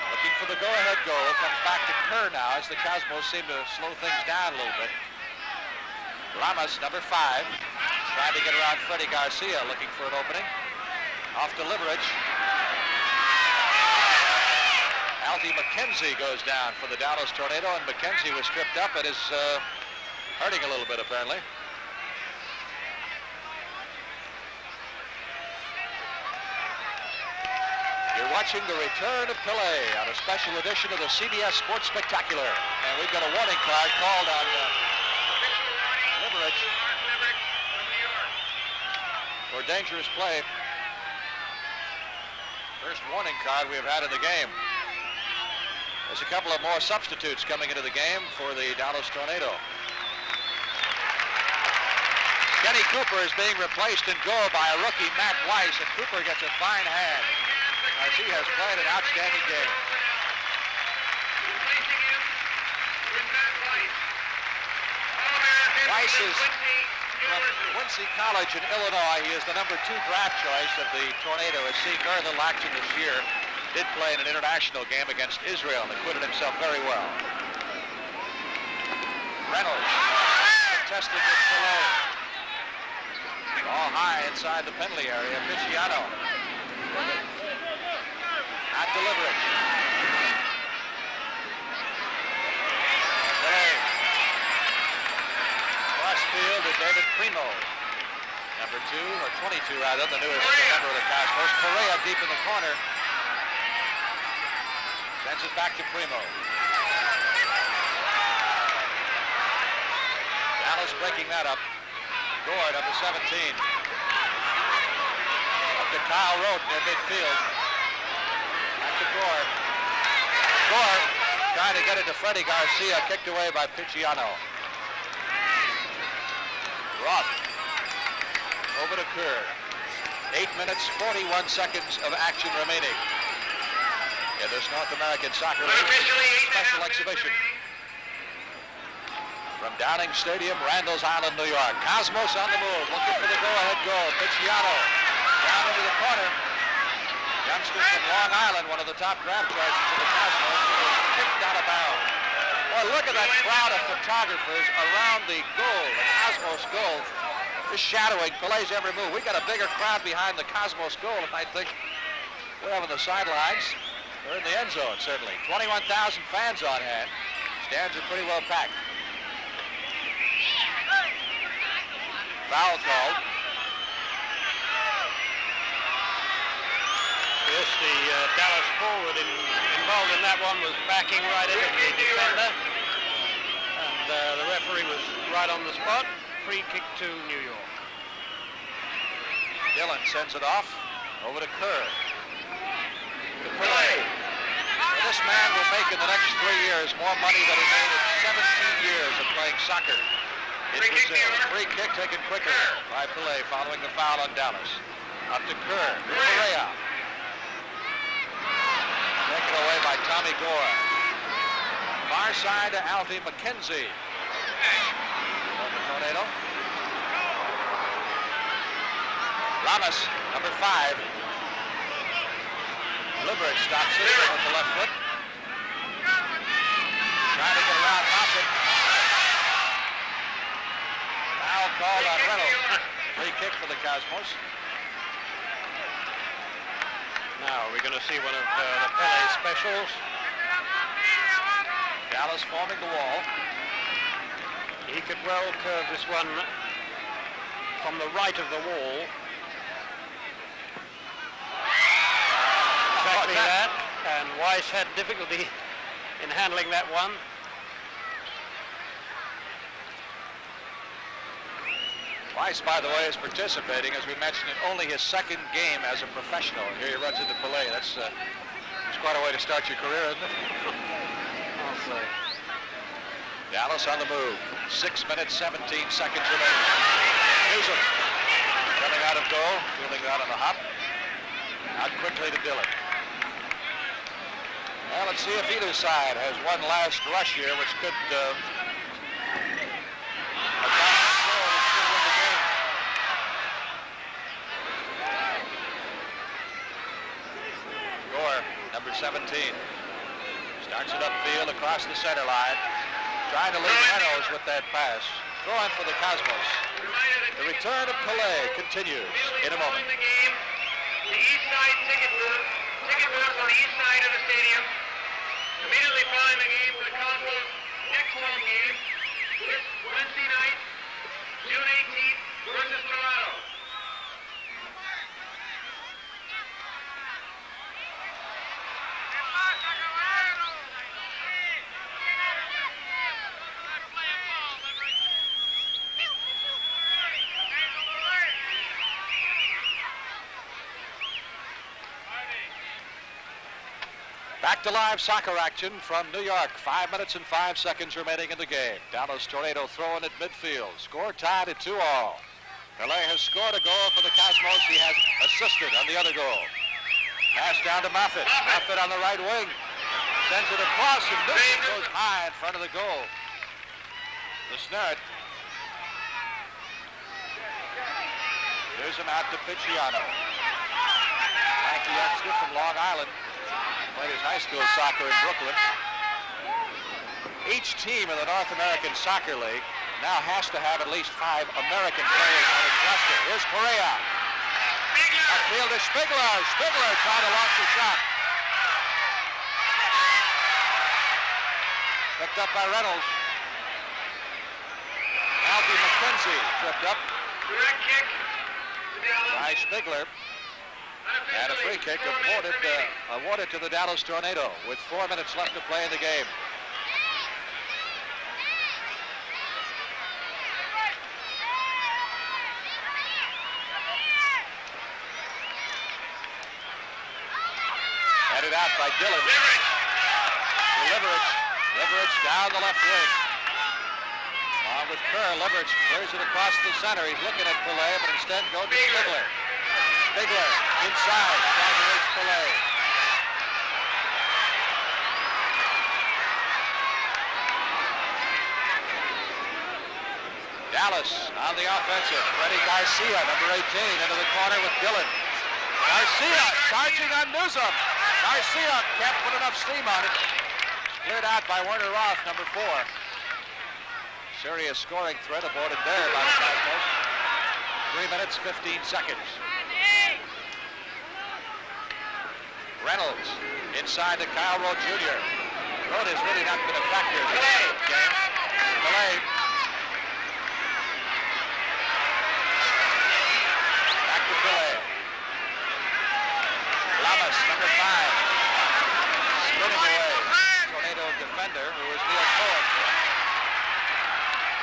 looking for the go-ahead goal. Comes back to Kerr now as the Cosmos seem to slow things down a little bit. Lamas, number 5, trying to get around Freddie Garcia, looking for an opening. Off to Liverich. Aldi McKenzie goes down for the Dallas Tornado, and McKenzie was tripped up and is hurting a little bit, apparently. You're watching the return of Pelé on a special edition of the CBS Sports Spectacular. And we've got a warning card called on Liverich for dangerous play. First warning card we have had in the game. There's a couple of more substitutes coming into the game for the Dallas Tornado. Kenny Cooper is being replaced in goal by a rookie, Matt Weiss, and Cooper gets a fine hand as he has played an outstanding game. Weiss is from Quincy College in Illinois. He is the #2 draft choice of the Tornado. Has seen very little action this year. Did play in an international game against Israel and acquitted himself very well. Reynolds contesting with Pelé. All high inside the penalty area. Picciano. At delivery. Pelé. Cross field to David Primo. #2, or 22 rather, the newest member of the Cosmos. Correa deep in the corner. Sends it back to Primo. Dallas breaking that up. Gore, #17. Up to Kyle Rote near midfield. Back to Gore. Gore trying to get it to Freddie Garcia, kicked away by Picciano. Roth. Over to Kerr. 8 minutes, 41 seconds of action remaining in this North American Soccer League special exhibition. From Downing Stadium, Randall's Island, New York. Cosmos on the move, looking for the go-ahead goal. Picciano down into the corner. Youngster from Long Island, one of the top draft choices of the Cosmos, was kicked out of bounds. Boy, look at that crowd of photographers around the goal, the Cosmos goal, just shadowing Pelé's every move. We got a bigger crowd behind the Cosmos goal, and I think we're on the sidelines. They're in the end zone, certainly. 21,000 fans on hand. Stands are pretty well packed. Foul called. Yes, the Dallas forward involved in that one was backing right into the defender. And the referee was right on the spot. Free kick to New York. Dillon sends it off. Over to Kerr. To Pelé. Well, this man will make in the next 3 years more money than he made in 17 years of playing soccer in Brazil. Free kick taken quickly by Pelé following the foul on Dallas. Up to Kerr. To Correa. Taken away by Tommy Gore. Far side to Alfie McKenzie. On the Tornado. Ramos, #5. Liverich stops it with the left foot. Trying to get around Thompson. Foul called on Reynolds. Free kick for the Cosmos. Now we're going to see one of the Pelé specials. Dallas forming the wall. He could well curve this one from the right of the wall. Exactly that. And Weiss had difficulty in handling that one. Weiss, by the way, is participating, as we mentioned, in only his second game as a professional. Here he runs into Pelé. That's quite a way to start your career, isn't it? I'll say. Dallas on the move. 6 minutes, 17 seconds remaining. Newsom coming out of goal, fielding out on the hop. Out quickly to Dillon. Well, let's see if either side has one last rush here, which could win the game. Gore, #17. Starts it upfield across the center line. Trying to lead Reynolds with that pass. Going for the Cosmos. The return of Pelé continues in a moment. The east side ticket booth on the east side of the stadium. Immediately following the game for the Cosmos next home game this Wednesday night, June 18th versus Toronto. Back to live soccer action from New York. 5 minutes and 5 seconds remaining in the game. Dallas Tornado throwing at midfield. Score tied at 2-2. Pelé has scored a goal for the Cosmos. He has assisted on the other goal. Pass down to Moffitt. Moffitt on the right wing. Sends it across, and Newsom goes high in front of the goal. The snare it. Newsom out to Picciano. Lanky youngster from Long Island. Played his high school soccer in Brooklyn. Each team in the North American Soccer League now has to have at least 5 American players on its roster. Here's Correa. Upfield to Spigler. Spigler trying to launch a shot. Picked up by Reynolds. Alfie McKenzie tripped up by Spigler. And a free kick awarded to the Dallas Tornado with 4 minutes left to play in the game. Headed out by Dillon. Leverage down the left wing. On with Kerr. Leverage clears it across the center. He's looking at Pelé, but instead goes to Spigler. Spigler inside, trying to reach Pelé. Dallas on the offensive. Freddie Garcia, number 18, into the corner with Dillon. Garcia charging on Newsom. Garcia can't put enough steam on it. Cleared out by Werner Roth, number 4. Serious scoring threat aborted there by the Cosmos. 3 minutes, 15 seconds. Reynolds inside to Kyle Rowe Jr. Rowe has really not been a factor in this game. Pelé. Back to Pelé. Lamas, number 5. Spinning away. Tornado defender who is Neil Cohen.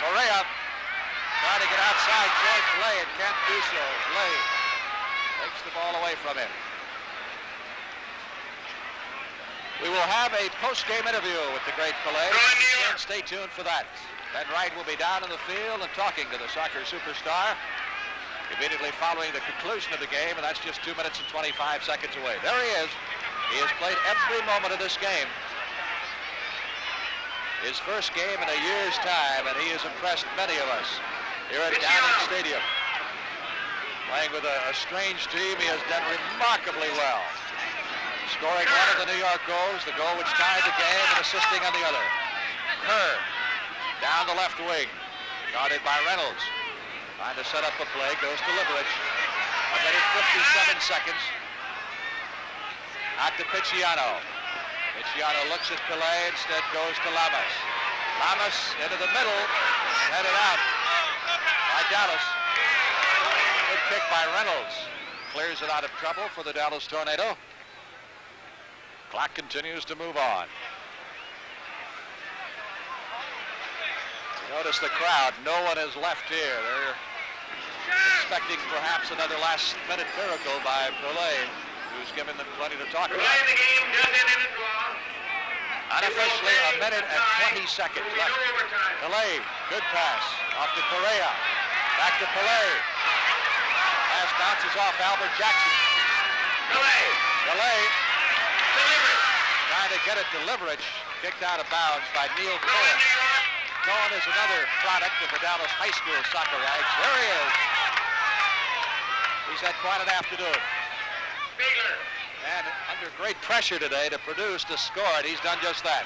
Correa trying to get outside George Lay and can't do so. Lay takes the ball away from him. We will have a post-game interview with the great Pelé. Stay tuned for that. Ben Wright will be down in the field and talking to the soccer superstar immediately following the conclusion of the game, and that's just 2 minutes and 25 seconds away. There he is. He has played every moment of this game. His first game in a year's time, and he has impressed many of us here at Downing Stadium. Playing with a strange team, he has done remarkably well. Scoring one of the New York goals, the goal which tied the game, and assisting on the other. Kerr down the left wing, guarded by Reynolds. Trying to set up a play, goes to Leverage. 1 minute 57 seconds. Out to Picciano. Picciano looks at Pelé, instead goes to Lamas. Lamas into the middle, headed out by Dallas. Good kick by Reynolds. Clears it out of trouble for the Dallas Tornado. Clock continues to move on. Notice the crowd. No one is left here. They're expecting perhaps another last-minute miracle by Pelé, who's given them plenty to talk about. Unofficially, 1 minute and 20 seconds left. Pelé, good pass. Off to Correa. Back to Pelé. Pass bounces off Albert Jackson. Pelé. Trying to get it to Leverage. Kicked out of bounds by Neil Cohen. Cohen is another product of the Dallas High School soccer ranks. There he is. He's had quite an afternoon. And under great pressure today to produce, to score it, he's done just that.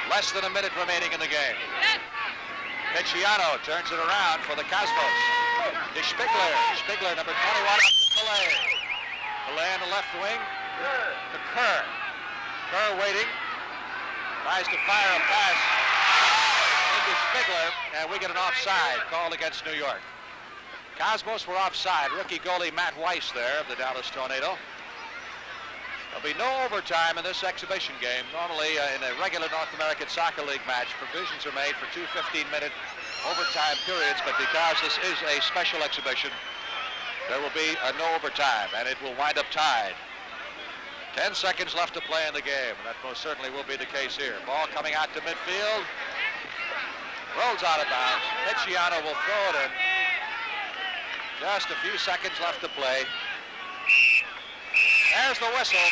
Less than a minute remaining in the game. Picciano turns it around for the Cosmos. To Spigler. Spigler, number 21, up to Pelé. Pelé on the left wing to Kerr. Kerr waiting. Tries to fire a pass into Spigler, and we get an offside called against New York. Cosmos were offside. Rookie goalie Matt Weiss there of the Dallas Tornado. There'll be no overtime in this exhibition game. Normally, in a regular North American Soccer League match, provisions are made for 2 15-minute overtime periods, but because this is a special exhibition, there will be no overtime, and it will wind up tied. 10 seconds left to play in the game. That most certainly will be the case here. Ball coming out to midfield. Rolls out of bounds. Picciano will throw it in. Just a few seconds left to play. There's the whistle.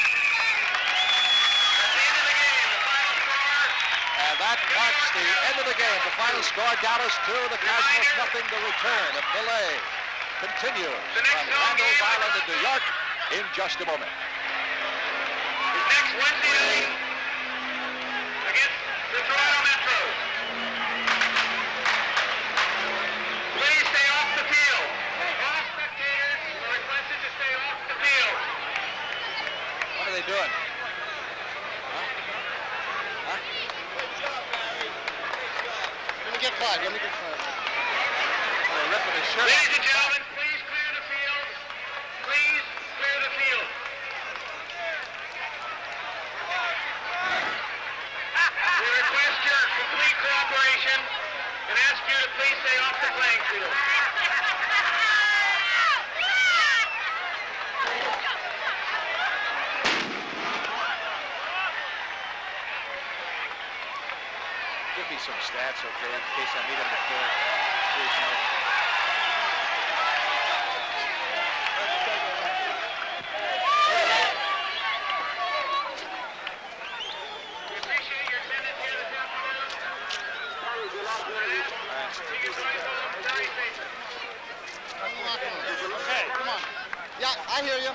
And that marks the end of the game. The final score, Dallas 2, the Cosmos nothing. The return of Pelé continues from Randall's Island in New York in just a moment. Next Wednesday night against the Toronto Metro. Please stay off the field. All spectators are requested to stay off the field. What are they doing? Let me get Clyde. They're ripping his shirt off. Ladies and gentlemen, please clear the field. Please clear the field. We request your complete cooperation and ask you to please stay off the playing field. Give me some stats, okay, in case I need them before. Please note. We appreciate your attendance here this afternoon. Okay, come on. Yeah, I hear you.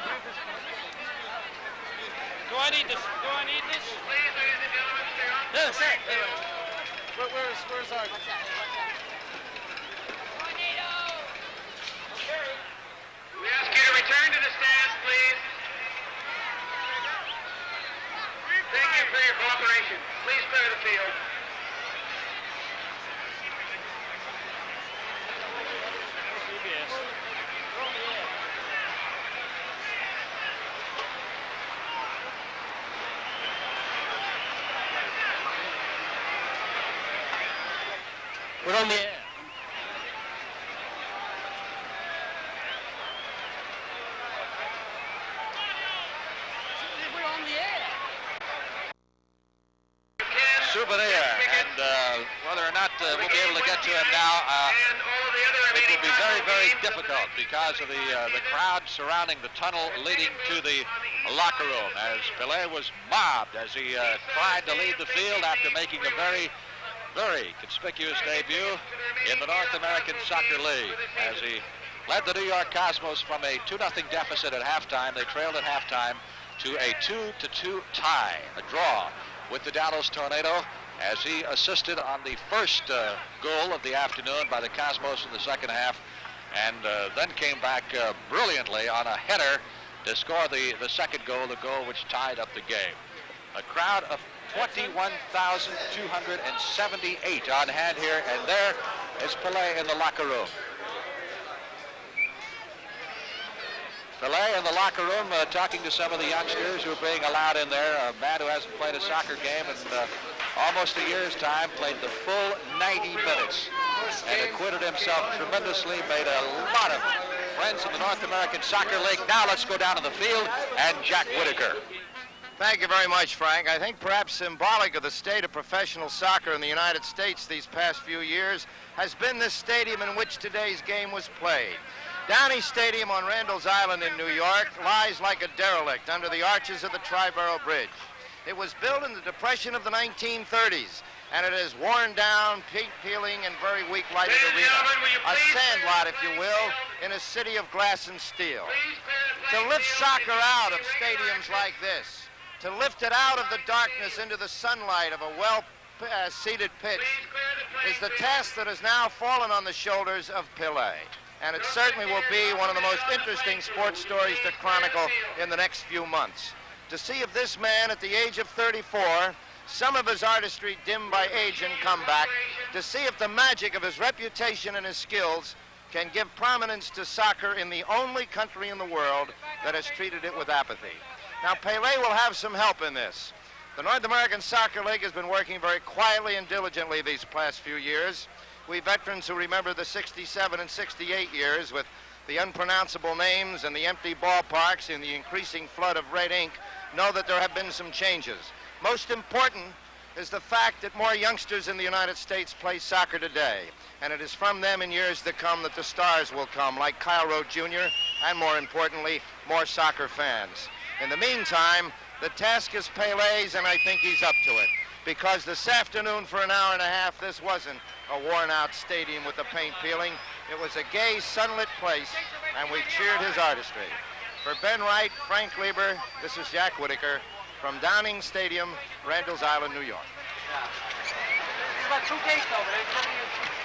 Do I need this? Do I need this? Please, ladies and gentlemen, stay off the Yes, playing field. Where's our... We ask you to return to the stands, please. Thank you for your cooperation. Please clear the field. We're on the air. We're on the air. Souvenir, and whether or not we'll be able to get to him now, And all of the other it remaining will be very, very teams of the difficult because of the crowd surrounding the tunnel leading to the locker room, as Pelé was mobbed as he tried to leave the field after making a very, very conspicuous debut in the North American Soccer League, as he led the New York Cosmos from a 2-0 deficit at halftime. They trailed at halftime to a 2-2 tie, a draw with the Dallas Tornado, as he assisted on the first goal of the afternoon by the Cosmos in the second half, and then came back brilliantly on a header to score the second goal, the goal which tied up the game. A crowd of 21,278 on hand here, and there is Pelé in the locker room. Pelé in the locker room talking to some of the youngsters who are being allowed in there. A man who hasn't played a soccer game in almost a year's time, played the full 90 minutes and acquitted himself tremendously, made a lot of friends in the North American Soccer League. Now let's go down to the field and Jack Whitaker. Thank you very much, Frank. I think perhaps symbolic of the state of professional soccer in the United States these past few years has been this stadium in which today's game was played. Downey Stadium on Randall's Island in New York lies like a derelict under the arches of the Triborough Bridge. It was built in the Depression of the 1930s, and it is worn down, peeling, and very weak lighted arena. A sandlot, if you will, in a city of glass and steel. To lift soccer out of stadiums like this, to lift it out of the darkness into the sunlight of a well-seated pitch, is the task that has now fallen on the shoulders of Pelé. And it certainly will be one of the most interesting sports stories to chronicle in the next few months. To see if this man, at the age of 34, some of his artistry dimmed by age and comeback, to see if the magic of his reputation and his skills can give prominence to soccer in the only country in the world that has treated it with apathy. Now, Pelé will have some help in this. The North American Soccer League has been working very quietly and diligently these past few years. We veterans who remember the 67 and 68 years with the unpronounceable names and the empty ballparks and the increasing flood of red ink know that there have been some changes. Most important is the fact that more youngsters in the United States play soccer today, and it is from them in years to come that the stars will come, like Kyle Rote Jr., and more importantly, more soccer fans. In the meantime, the task is Pelé's, and I think he's up to it, because this afternoon for an hour and a half, this wasn't a worn-out stadium with the paint peeling. It was a gay, sunlit place, and we cheered his artistry. For Ben Wright, Frank Lieber, this is Jack Whitaker from Downing Stadium, Randall's Island, New York. There's about 2 gates over there.